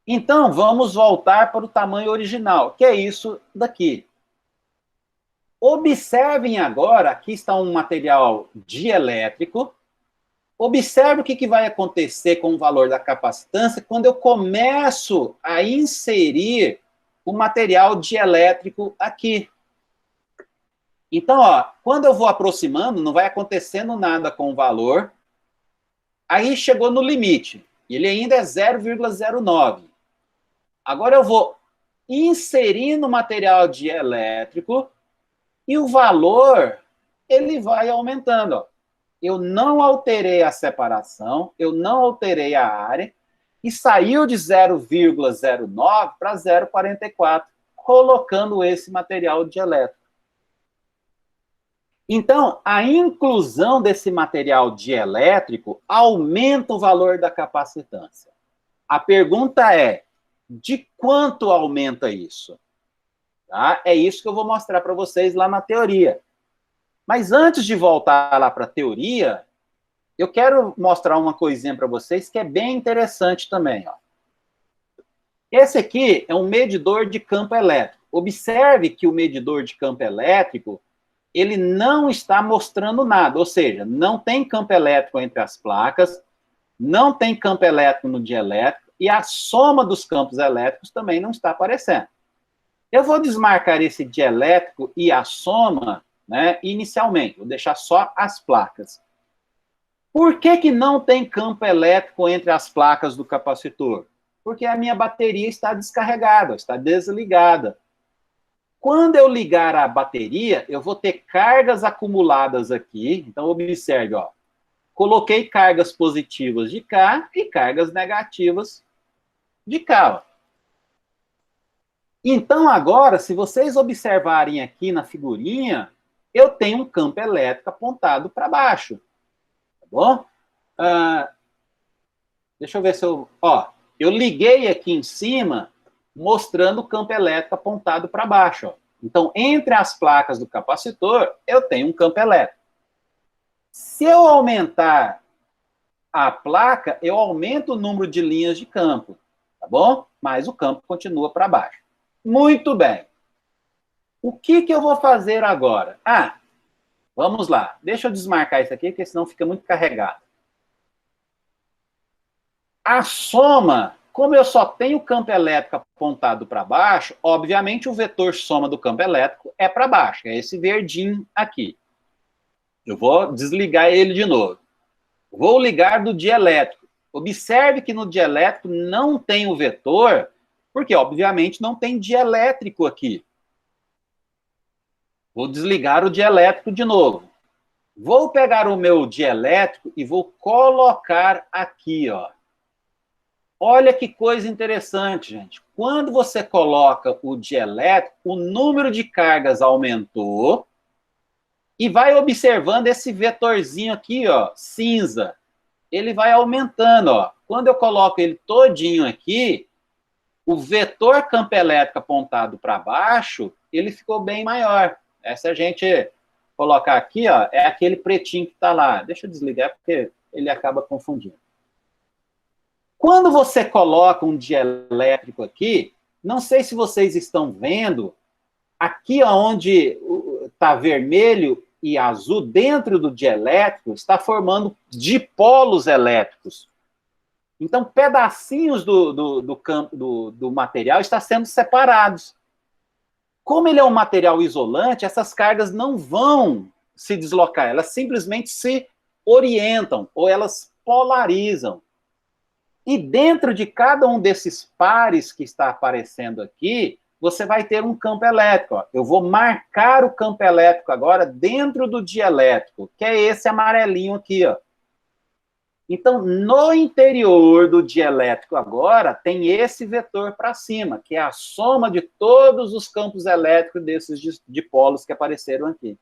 Então, vamos voltar para o tamanho original, que é isso daqui. Observem agora, aqui está um material dielétrico. Observe o que vai acontecer com o valor da capacitância quando eu começo a inserir o material dielétrico aqui. Então, ó, quando eu vou aproximando, não vai acontecendo nada com o valor. Aí chegou no limite. E ele ainda é 0,09. Agora eu vou inserindo o material dielétrico e o valor, ele vai aumentando. Ó. Eu não alterei a separação, eu não alterei a área, e saiu de 0,09 para 0,44, colocando esse material dielétrico. Então, a inclusão desse material dielétrico aumenta o valor da capacitância. A pergunta é, de quanto aumenta isso? Tá? É isso que eu vou mostrar para vocês lá na teoria. Mas antes de voltar lá para a teoria, eu quero mostrar uma coisinha para vocês que é bem interessante também. Ó. Esse aqui é um medidor de campo elétrico. Observe que o medidor de campo elétrico, ele não está mostrando nada, ou seja, não tem campo elétrico entre as placas, não tem campo elétrico no dielétrico, e a soma dos campos elétricos também não está aparecendo. Eu vou desmarcar esse dielétrico e a soma, né, inicialmente, vou deixar só as placas. Por que não tem campo elétrico entre as placas do capacitor? Porque a minha bateria está descarregada, está desligada. Quando eu ligar a bateria, eu vou ter cargas acumuladas aqui. Então, observe, ó. Coloquei cargas positivas de cá e cargas negativas de cá. Ó. Então, agora, se vocês observarem aqui na figurinha, eu tenho um campo elétrico apontado para baixo. Tá bom? Deixa eu ver se eu... Ó, eu liguei aqui em cima, mostrando o campo elétrico apontado para baixo. Ó. Então, entre as placas do capacitor, eu tenho um campo elétrico. Se eu aumentar a placa, eu aumento o número de linhas de campo, tá bom? Mas o campo continua para baixo. Muito bem. O que eu vou fazer agora? Vamos lá. Deixa eu desmarcar isso aqui, porque senão fica muito carregado. A soma, como eu só tenho o campo elétrico apontado para baixo, obviamente o vetor soma do campo elétrico é para baixo, é esse verdinho aqui. Eu vou desligar ele de novo. Vou ligar do dielétrico. Observe que no dielétrico não tem o vetor, porque obviamente não tem dielétrico aqui. Vou desligar o dielétrico de novo. Vou pegar o meu dielétrico e vou colocar aqui, ó. Olha que coisa interessante, gente. Quando você coloca o dielétrico, o número de cargas aumentou e vai observando esse vetorzinho aqui, ó, cinza. Ele vai aumentando, ó. Quando eu coloco ele todinho aqui, o vetor campo elétrico apontado para baixo, ele ficou bem maior. Se a gente colocar aqui, ó, é aquele pretinho que está lá. Deixa eu desligar, porque ele acaba confundindo. Quando você coloca um dielétrico aqui, não sei se vocês estão vendo, aqui onde está vermelho e azul, dentro do dielétrico, está formando dipolos elétricos. Então, pedacinhos do material estão sendo separados. Como ele é um material isolante, essas cargas não vão se deslocar, elas simplesmente se orientam, ou elas polarizam. E dentro de cada um desses pares que está aparecendo aqui, você vai ter um campo elétrico. Ó. Eu vou marcar o campo elétrico agora dentro do dielétrico, que é esse amarelinho aqui, ó. Então, no interior do dielétrico agora, tem esse vetor para cima, que é a soma de todos os campos elétricos desses dipolos que apareceram aqui.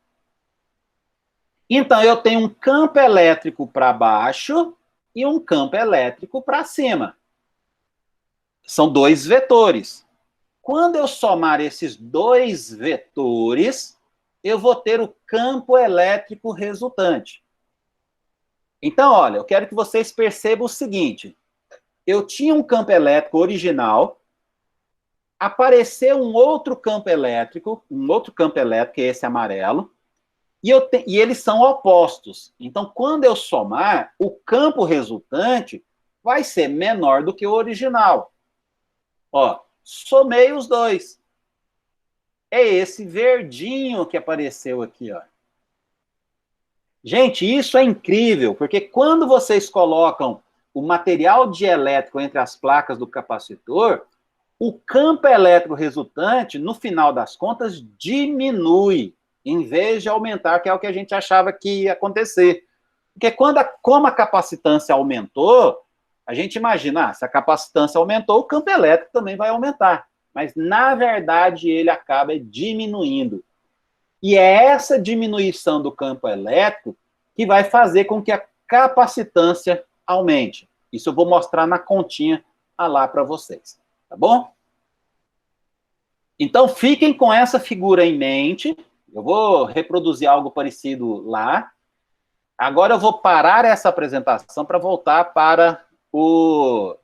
Então, eu tenho um campo elétrico para baixo e um campo elétrico para cima. São dois vetores. Quando eu somar esses dois vetores, eu vou ter o campo elétrico resultante. Então, olha, eu quero que vocês percebam o seguinte. Eu tinha um campo elétrico original, apareceu um outro campo elétrico, que é esse amarelo, e eles são opostos. Então, quando eu somar, o campo resultante vai ser menor do que o original. Ó, somei os dois. É esse verdinho que apareceu aqui, ó. Gente, isso é incrível, porque quando vocês colocam o material dielétrico entre as placas do capacitor, o campo elétrico resultante, no final das contas, diminui, em vez de aumentar, que é o que a gente achava que ia acontecer. Porque como a capacitância aumentou, a gente imagina, se a capacitância aumentou, o campo elétrico também vai aumentar. Mas, na verdade, ele acaba diminuindo. E é essa diminuição do campo elétrico que vai fazer com que a capacitância aumente. Isso eu vou mostrar na continha lá para vocês. Tá bom? Então, fiquem com essa figura em mente. Eu vou reproduzir algo parecido lá. Agora eu vou parar essa apresentação para voltar para o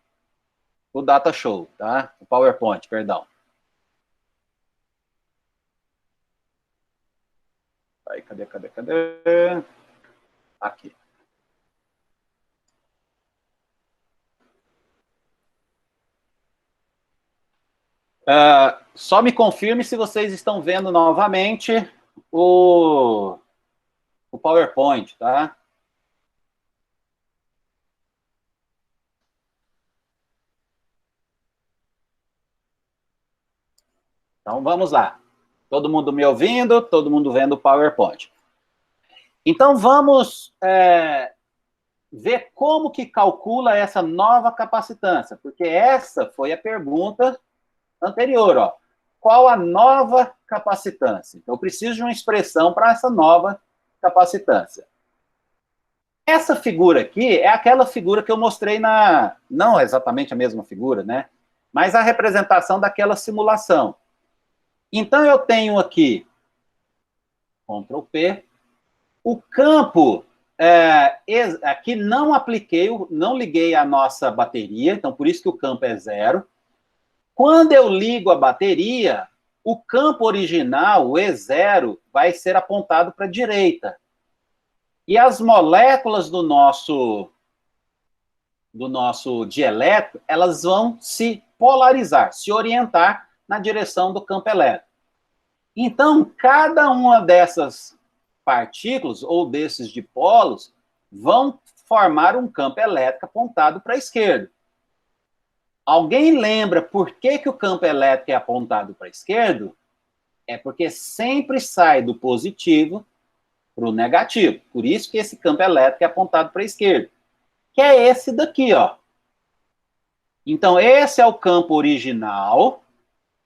Data Show, tá? O PowerPoint, perdão. Aí, cadê? Aqui. Só me confirme se vocês estão vendo novamente o PowerPoint, tá? Então, vamos lá. Todo mundo me ouvindo, todo mundo vendo o PowerPoint. Então, vamos ver como que calcula essa nova capacitância, porque essa foi a pergunta anterior, ó. Qual a nova capacitância? Então, eu preciso de uma expressão para essa nova capacitância. Essa figura aqui é aquela figura que eu mostrei não exatamente a mesma figura, né? Mas a representação daquela simulação. Então, eu tenho aqui, Ctrl P, o campo, aqui não liguei a nossa bateria, então por isso que o campo é 0. Quando eu ligo a bateria, o campo original, o E0, vai ser apontado para a direita. E as moléculas do nosso dielétrico, elas vão se polarizar, se orientar na direção do campo elétrico. Então, cada uma dessas partículas, ou desses dipolos, vão formar um campo elétrico apontado para a esquerda. Alguém lembra por que o campo elétrico é apontado para a esquerda? É porque sempre sai do positivo para o negativo. Por isso que esse campo elétrico é apontado para a esquerda. Que é esse daqui, ó. Então, esse é o campo original,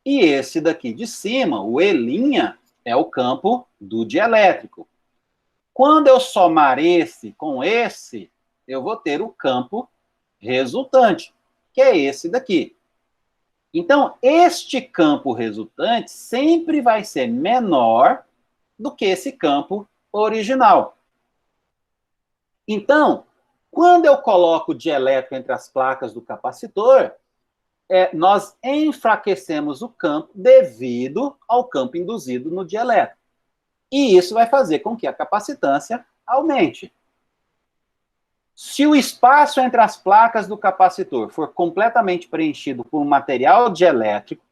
e esse daqui de cima, o E', é o campo do dielétrico. Quando eu somar esse com esse, eu vou ter o campo resultante, que é esse daqui. Então, este campo resultante sempre vai ser menor do que esse campo original. Então, quando eu coloco o dielétrico entre as placas do capacitor, nós enfraquecemos o campo devido ao campo induzido no dielétrico. E isso vai fazer com que a capacitância aumente. Se o espaço entre as placas do capacitor for completamente preenchido por um material dielétrico,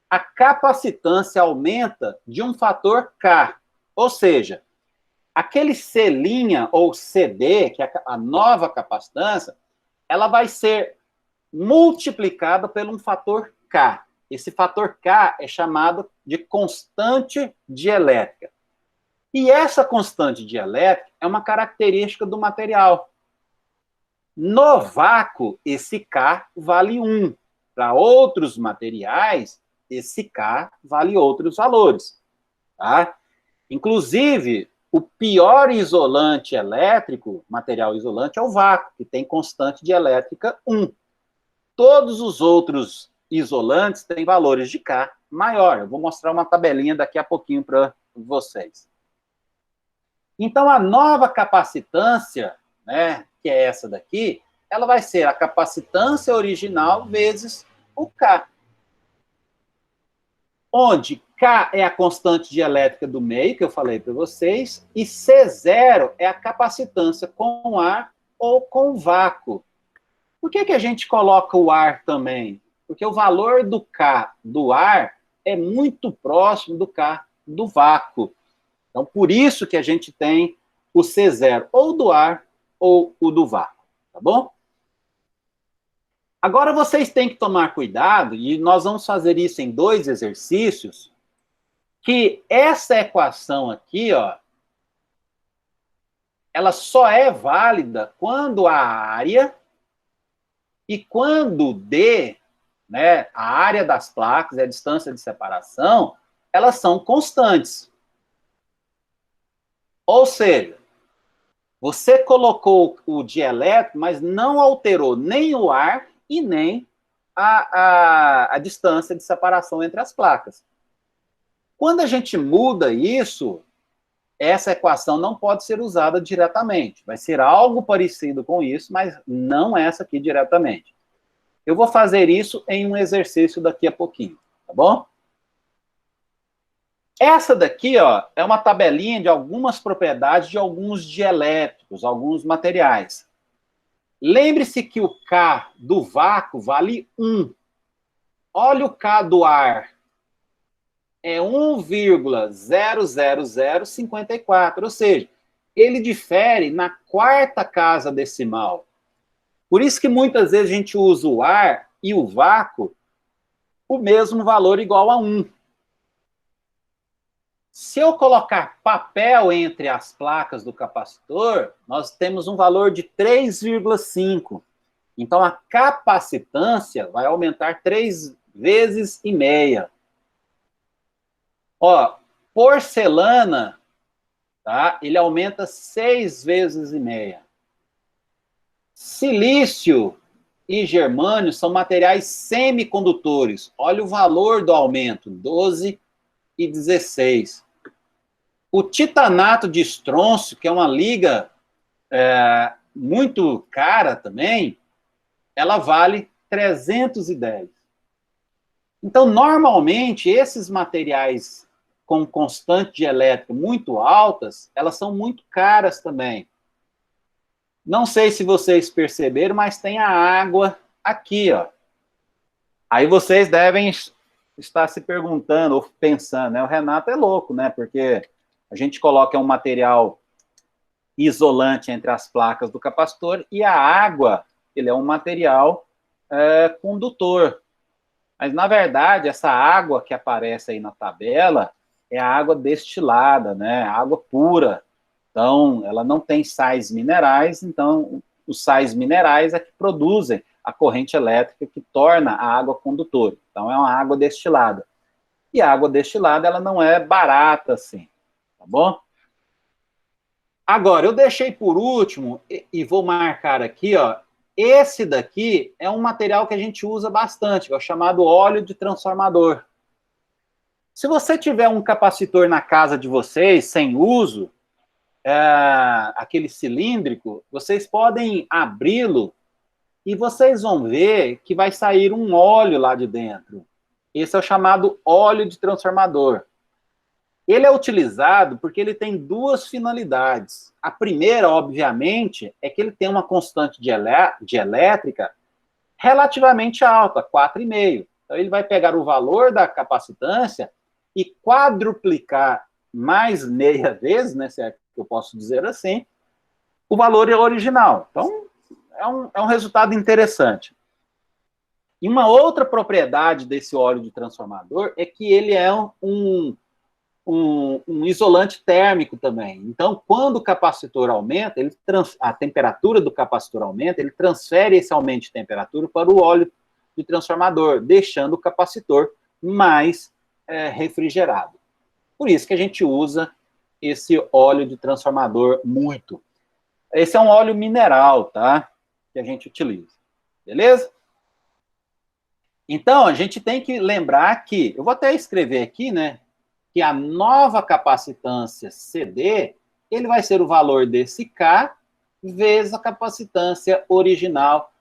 a capacitância aumenta de um fator K. Ou seja, Aquele C' ou CD, que é a nova capacitância, ela vai ser multiplicada por um fator K. Esse fator K é chamado de constante dielétrica. E essa constante dielétrica é uma característica do material. No vácuo, esse K vale 1. Para outros materiais, esse K vale outros valores. Tá? Inclusive, o pior isolante elétrico, material isolante, é o vácuo, que tem constante dielétrica 1. Todos os outros isolantes têm valores de K maior. Eu vou mostrar uma tabelinha daqui a pouquinho para vocês. Então, a nova capacitância, né, que é essa daqui, ela vai ser a capacitância original vezes o K. Onde K é a constante dielétrica do meio, que eu falei para vocês, e C0 é a capacitância com ar ou com vácuo. Por que a gente coloca o ar também? Porque o valor do K do ar é muito próximo do K do vácuo. Então, por isso que a gente tem o C0 ou do ar ou o do vácuo, tá bom? Agora, vocês têm que tomar cuidado, e nós vamos fazer isso em 2 exercícios, que essa equação aqui, ó, ela só é válida quando a área e quando D, né, a área das placas e a distância de separação, elas são constantes. Ou seja, você colocou o dielétrico, mas não alterou nem o ar e nem a distância de separação entre as placas. Quando a gente muda isso, essa equação não pode ser usada diretamente. Vai ser algo parecido com isso, mas não essa aqui diretamente. Eu vou fazer isso em um exercício daqui a pouquinho, tá bom? Essa daqui, ó, é uma tabelinha de algumas propriedades de alguns dielétricos, alguns materiais. Lembre-se que o K do vácuo vale 1. Olha o K do ar. É 1,00054, ou seja, ele difere na 4ª casa decimal. Por isso que muitas vezes a gente usa o ar e o vácuo o mesmo valor igual a 1. Se eu colocar papel entre as placas do capacitor, nós temos um valor de 3,5. Então, a capacitância vai aumentar 3 vezes e meia. Ó, porcelana, tá? Ele aumenta 6 vezes e meia. Silício e germânio são materiais semicondutores. Olha o valor do aumento, 12 e 16. O titanato de estrôncio, que é uma liga muito cara também, ela vale 310. Então, normalmente, esses materiais com constante dielétrica muito altas, elas são muito caras também. Não sei se vocês perceberam, mas tem a água aqui, ó. Aí vocês devem estar se perguntando ou pensando, né? O Renato é louco, né? Porque a gente coloca um material isolante entre as placas do capacitor e a água, ele é um material condutor. Mas, na verdade, essa água que aparece aí na tabela é a água destilada, né? Água pura. Então, ela não tem sais minerais, então os sais minerais é que produzem a corrente elétrica que torna a água condutora. Então, é uma água destilada. E a água destilada, ela não é barata assim, tá bom? Agora, eu deixei por último, e vou marcar aqui, ó, esse daqui é um material que a gente usa bastante, que é o chamado óleo de transformador. Se você tiver um capacitor na casa de vocês, sem uso, aquele cilíndrico, vocês podem abri-lo e vocês vão ver que vai sair um óleo lá de dentro. Esse é o chamado óleo de transformador. Ele é utilizado porque ele tem 2 finalidades. A primeira, obviamente, é que ele tem uma constante dielétrica relativamente alta, 4,5. Então, ele vai pegar o valor da capacitância e quadruplicar mais meia vezes, né, se é eu posso dizer assim, o valor é original. Então, é um resultado interessante. E uma outra propriedade desse óleo de transformador é que ele é um isolante térmico também. Então, quando o capacitor aumenta, a temperatura do capacitor aumenta, ele transfere esse aumento de temperatura para o óleo de transformador, deixando o capacitor mais refrigerado. Por isso que a gente usa esse óleo de transformador muito. Esse é um óleo mineral, tá? Que a gente utiliza. Beleza? Então, a gente tem que lembrar que, eu vou até escrever aqui, né? Que a nova capacitância CD, ele vai ser o valor desse K vezes a capacitância original,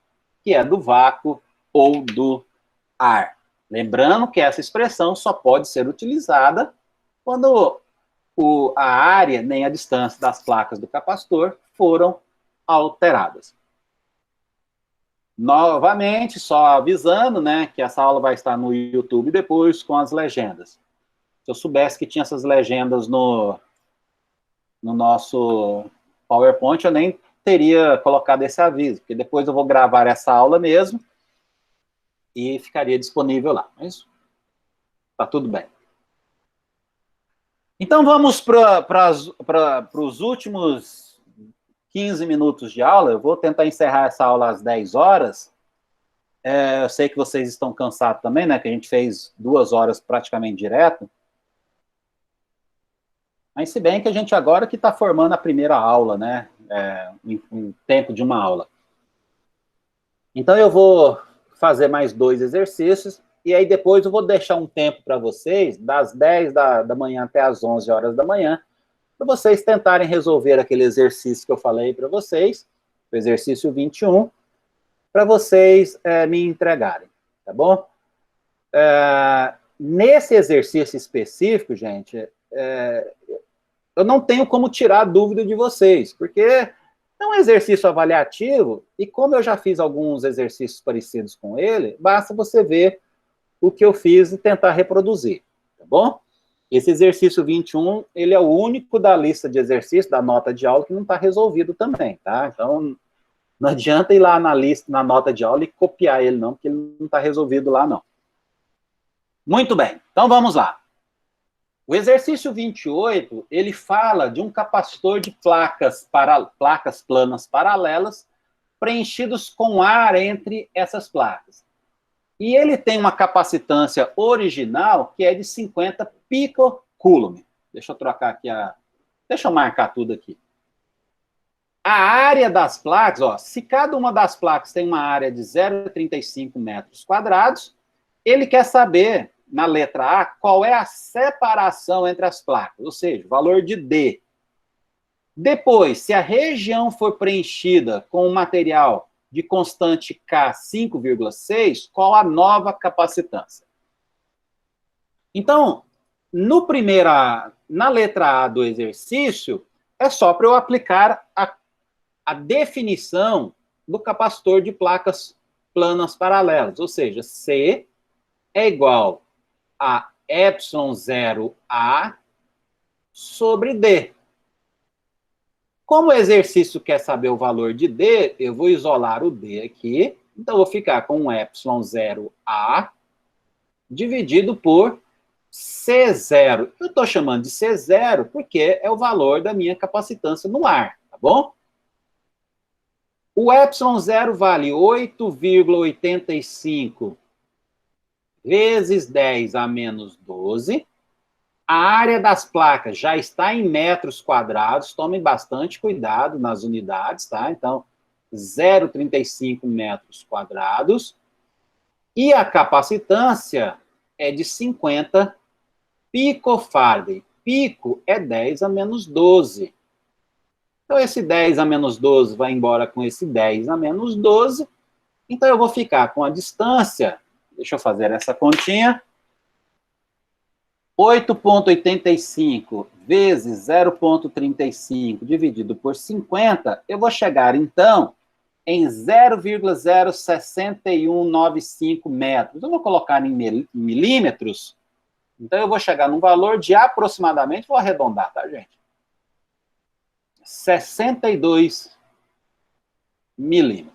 que é do vácuo ou do ar. Lembrando que essa expressão só pode ser utilizada quando a área nem a distância das placas do capacitor foram alteradas. Novamente, só avisando, né, que essa aula vai estar no YouTube depois com as legendas. Se eu soubesse que tinha essas legendas no nosso PowerPoint, eu nem teria colocado esse aviso, porque depois eu vou gravar essa aula mesmo e ficaria disponível lá. Mas tá tudo bem. Então, vamos para os últimos 15 minutos de aula. Eu vou tentar encerrar essa aula às 10 horas. Eu sei que vocês estão cansados também, né? Que a gente fez 2 horas praticamente direto. Mas se bem que a gente agora que está formando a primeira aula, né? Em tempo de uma aula. Então, eu vou fazer mais 2 exercícios. E aí, depois, eu vou deixar um tempo para vocês, das 10 da manhã até as 11 horas da manhã, para vocês tentarem resolver aquele exercício que eu falei para vocês, o exercício 21, para vocês me entregarem, tá bom? Nesse exercício específico, gente, eu não tenho como tirar a dúvida de vocês, porque é um exercício avaliativo, e como eu já fiz alguns exercícios parecidos com ele, basta você ver o que eu fiz e tentar reproduzir, tá bom? Esse exercício 21, ele é o único da lista de exercícios, da nota de aula, que não está resolvido também, tá? Então, não adianta ir lá na lista, na nota de aula e copiar ele, não, porque ele não está resolvido lá, não. Muito bem, então vamos lá. O exercício 28, ele fala de um capacitor de placas planas paralelas preenchidos com ar entre essas placas. E ele tem uma capacitância original que é de 50 picocoulomb. Deixa eu trocar aqui Deixa eu marcar tudo aqui. A área das placas, ó, se cada uma das placas tem uma área de 0,35 metros quadrados, ele quer saber, na letra A, qual é a separação entre as placas, ou seja, o valor de D. Depois, se a região for preenchida com um material de constante K 5,6, qual a nova capacitância? Então, na letra A do exercício, é só para eu aplicar a definição do capacitor de placas planas paralelas, ou seja, C é igual a ε0A sobre D. Como o exercício quer saber o valor de D, eu vou isolar o D aqui. Então, eu vou ficar com ε0A dividido por C0. Eu estou chamando de C0 porque é o valor da minha capacitância no ar, tá bom? O ε0 vale 8,85 vezes 10 a menos 12. A área das placas já está em metros quadrados, tomem bastante cuidado nas unidades, tá? Então, 0,35 metros quadrados. E a capacitância é de 50 picofarad. Pico é 10 a menos 12. Então, esse 10 a menos 12 vai embora com esse 10 a menos 12. Então, eu vou ficar com a distância, deixa eu fazer essa continha, 8,85 vezes 0,35 dividido por 50, eu vou chegar, então, em 0,06195 metros. Eu vou colocar em milímetros, então eu vou chegar num valor de aproximadamente, vou arredondar, tá, gente? 62 milímetros.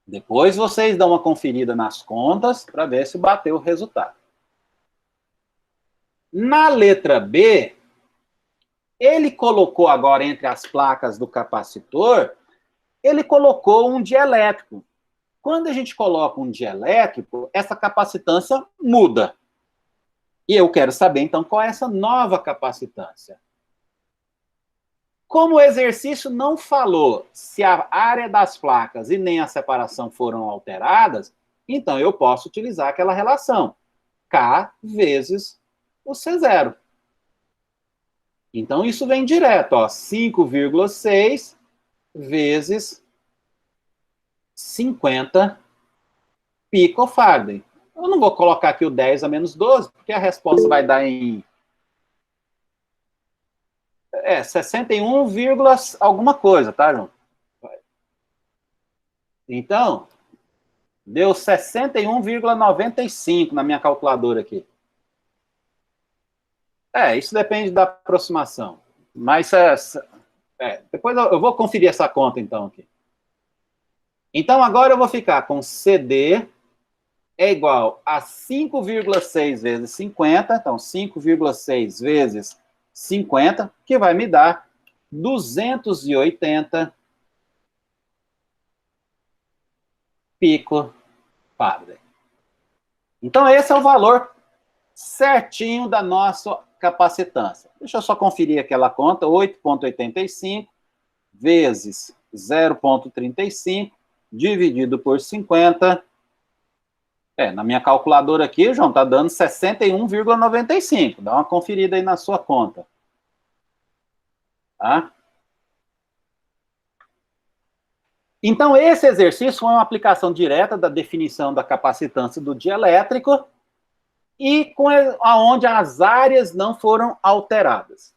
Depois vocês dão uma conferida nas contas para ver se bateu o resultado. Na letra B, ele colocou agora entre as placas do capacitor, ele colocou um dielétrico. Quando a gente coloca um dielétrico, essa capacitância muda. E eu quero saber, então, qual é essa nova capacitância. Como o exercício não falou se a área das placas e nem a separação foram alteradas, então eu posso utilizar aquela relação. K vezes o C0. Então, isso vem direto, ó, 5,6 vezes 50 picofarad. Eu não vou colocar aqui o 10 a menos 12, porque a resposta vai dar em 61, alguma coisa, tá, João? Então, deu 61,95 na minha calculadora aqui. Isso depende da aproximação. Mas, depois eu vou conferir essa conta, então, aqui. Então, agora eu vou ficar com CD é igual a 5,6 vezes 50. Então, 5,6 vezes 50, que vai me dar 280 picofarad. Então, esse é o valor certinho da nossa capacitância. Deixa eu só conferir aquela conta, 8,85 vezes 0,35 dividido por 50. Na minha calculadora aqui, João, está dando 61,95. Dá uma conferida aí na sua conta. Tá? Então, esse exercício foi uma aplicação direta da definição da capacitância do dielétrico e onde as áreas não foram alteradas.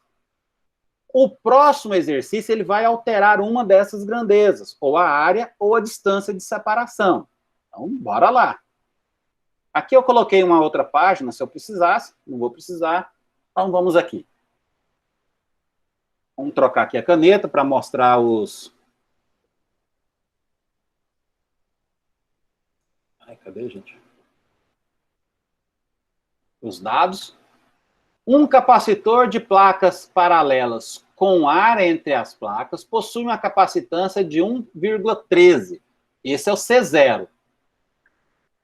O próximo exercício ele vai alterar uma dessas grandezas, ou a área ou a distância de separação. Então, bora lá. Aqui eu coloquei uma outra página, se eu precisasse, não vou precisar, então vamos aqui. Vamos trocar aqui a caneta para mostrar os... Cadê, gente? Os dados. Um capacitor de placas paralelas com ar entre as placas possui uma capacitância de 1,13. Esse é o C0.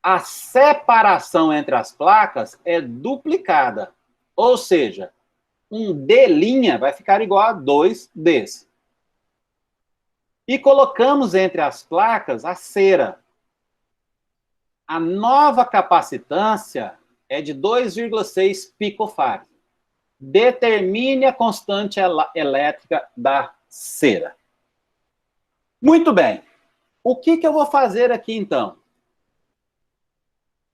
A separação entre as placas é duplicada. Ou seja, um D' vai ficar igual a 2 desse. E colocamos entre as placas a cera. A nova capacitância é de 2,6 picofarad. Determine a constante elétrica da cera. Muito bem. O que eu vou fazer aqui, então?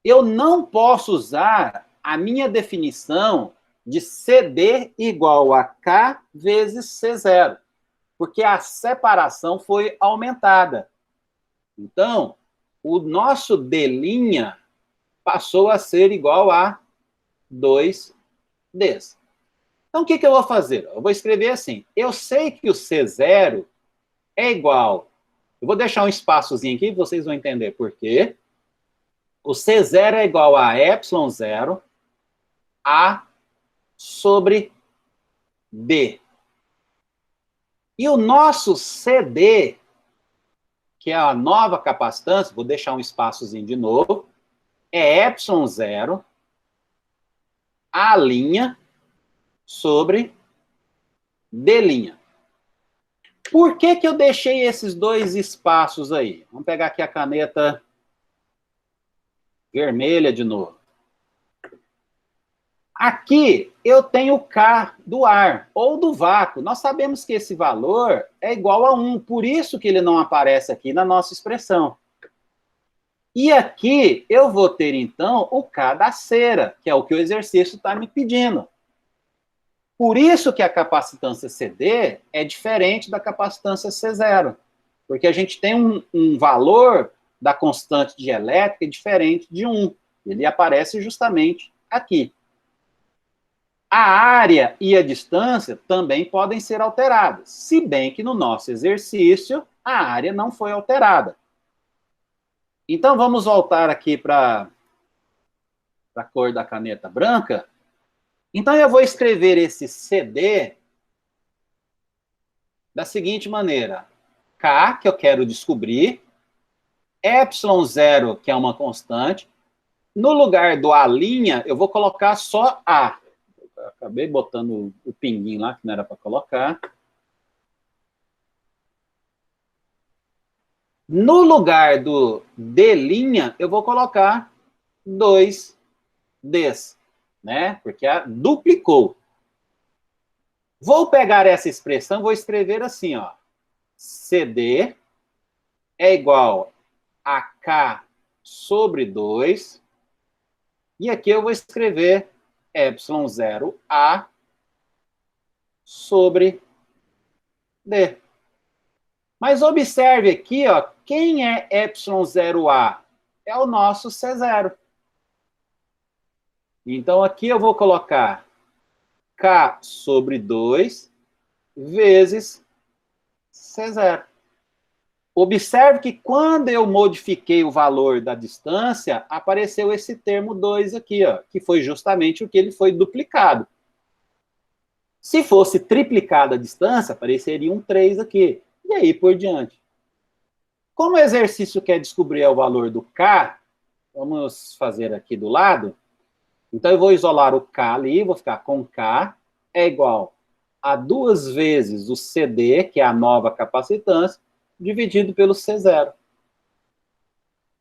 Eu não posso usar a minha definição de CD igual a K vezes C0, porque a separação foi aumentada. Então, o nosso D' passou a ser igual a 2 desse. Então, o que eu vou fazer? Eu vou escrever assim. Eu sei que o C0 é igual... Eu vou deixar um espaçozinho aqui, vocês vão entender por quê. O C0 é igual a ε0 A sobre D. E o nosso CD, que é a nova capacitância, vou deixar um espaçozinho de novo, é ε0 A' sobre D'. Por que eu deixei esses dois espaços aí? Vamos pegar aqui a caneta vermelha de novo. Aqui eu tenho o K do ar, ou do vácuo. Nós sabemos que esse valor é igual a 1, por isso que ele não aparece aqui na nossa expressão. E aqui eu vou ter, então, o K da cera, que é o que o exercício está me pedindo. Por isso que a capacitância CD é diferente da capacitância C0, porque a gente tem um valor da constante dielétrica diferente de 1. Ele aparece justamente aqui. A área e a distância também podem ser alteradas, se bem que no nosso exercício a área não foi alterada. Então, vamos voltar aqui para a cor da caneta branca. Então, eu vou escrever esse CD da seguinte maneira. K, que eu quero descobrir, ε0, que é uma constante. No lugar do A', eu vou colocar só A. Eu acabei botando o pinguinho lá, que não era para colocar. No lugar do D', eu vou colocar 2 Ds, né? Porque duplicou. Vou pegar essa expressão, vou escrever assim, ó. CD é igual a K sobre 2. E aqui eu vou escrever ε0A sobre D. Mas observe aqui, ó, quem é ε0A? É o nosso C0. Então, aqui eu vou colocar K sobre 2 vezes C0. Observe que quando eu modifiquei o valor da distância, apareceu esse termo 2 aqui, ó, que foi justamente o que ele foi duplicado. Se fosse triplicada a distância, apareceria um 3 aqui. E aí por diante. Como o exercício quer descobrir o valor do K, vamos fazer aqui do lado. Então, eu vou isolar o K ali, vou ficar com K é igual a 2 vezes o CD, que é a nova capacitância, dividido pelo C0.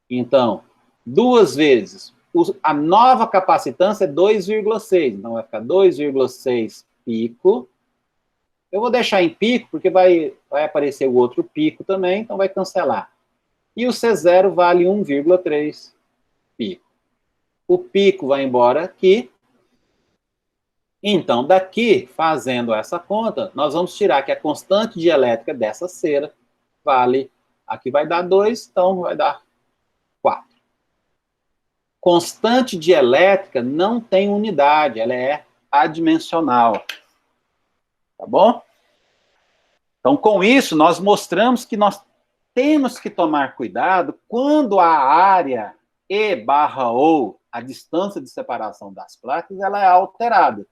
Então, 2 vezes. A nova capacitância é 2,6. Então, vai ficar 2,6 pico. Eu vou deixar em pico, porque vai aparecer o outro pico também, então vai cancelar. E o C0 vale 1,3 pico. O pico vai embora aqui. Então, daqui, fazendo essa conta, nós vamos tirar que a constante dielétrica dessa cera vale, aqui vai dar 2, então vai dar 4. Constante dielétrica não tem unidade, ela é adimensional. Tá bom? Então, com isso, nós mostramos que nós temos que tomar cuidado quando a área E/ou, a distância de separação das placas, ela é alterada.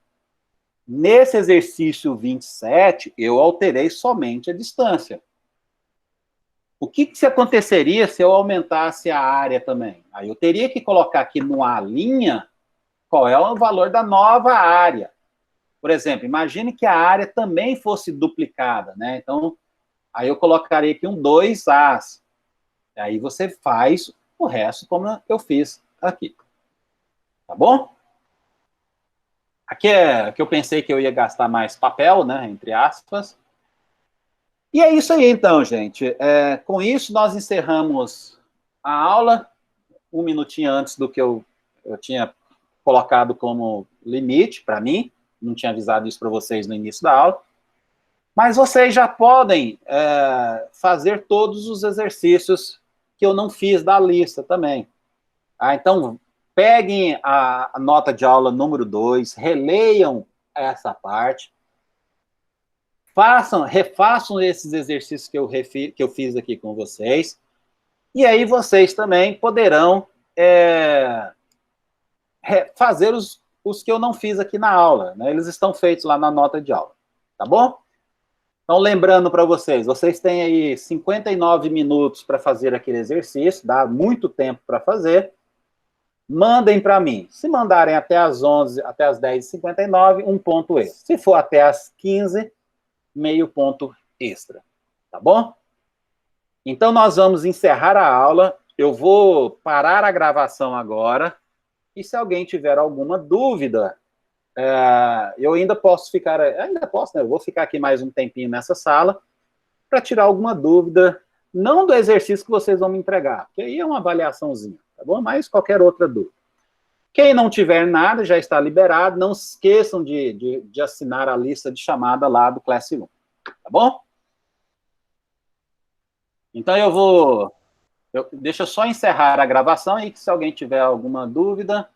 Nesse exercício 27, eu alterei somente a distância. O que aconteceria se eu aumentasse a área também? Aí eu teria que colocar aqui no A' qual é o valor da nova área. Por exemplo, imagine que a área também fosse duplicada, né? Então, aí eu colocaria aqui um 2As. Aí você faz o resto como eu fiz aqui. Tá bom? Aqui é que eu pensei que eu ia gastar mais papel, né? Entre aspas. E é isso aí, então, gente. Com isso, nós encerramos a aula 1 minutinho antes do que eu tinha colocado como limite para mim. Não tinha avisado isso para vocês no início da aula. Mas vocês já podem fazer todos os exercícios que eu não fiz da lista também. Então, peguem a nota de aula número 2, releiam essa parte, refaçam esses exercícios que eu fiz aqui com vocês, e aí vocês também poderão fazer os que eu não fiz aqui na aula, né? Eles estão feitos lá na nota de aula, tá bom? Então, lembrando para vocês têm aí 59 minutos para fazer aquele exercício, dá muito tempo para fazer. Mandem para mim. Se mandarem até as 11, até as 10h59, um ponto extra. Se for até as 15, meio ponto extra. Tá bom? Então, nós vamos encerrar a aula. Eu vou parar a gravação agora. E se alguém tiver alguma dúvida, eu ainda posso ficar... Ainda posso, né? Eu vou ficar aqui mais um tempinho nessa sala para tirar alguma dúvida, não do exercício que vocês vão me entregar, porque aí é uma avaliaçãozinha, tá bom? Mas qualquer outra dúvida. Quem não tiver nada, já está liberado. Não se esqueçam de assinar a lista de chamada lá do Classroom, tá bom? Então deixa eu só encerrar a gravação aí, que se alguém tiver alguma dúvida,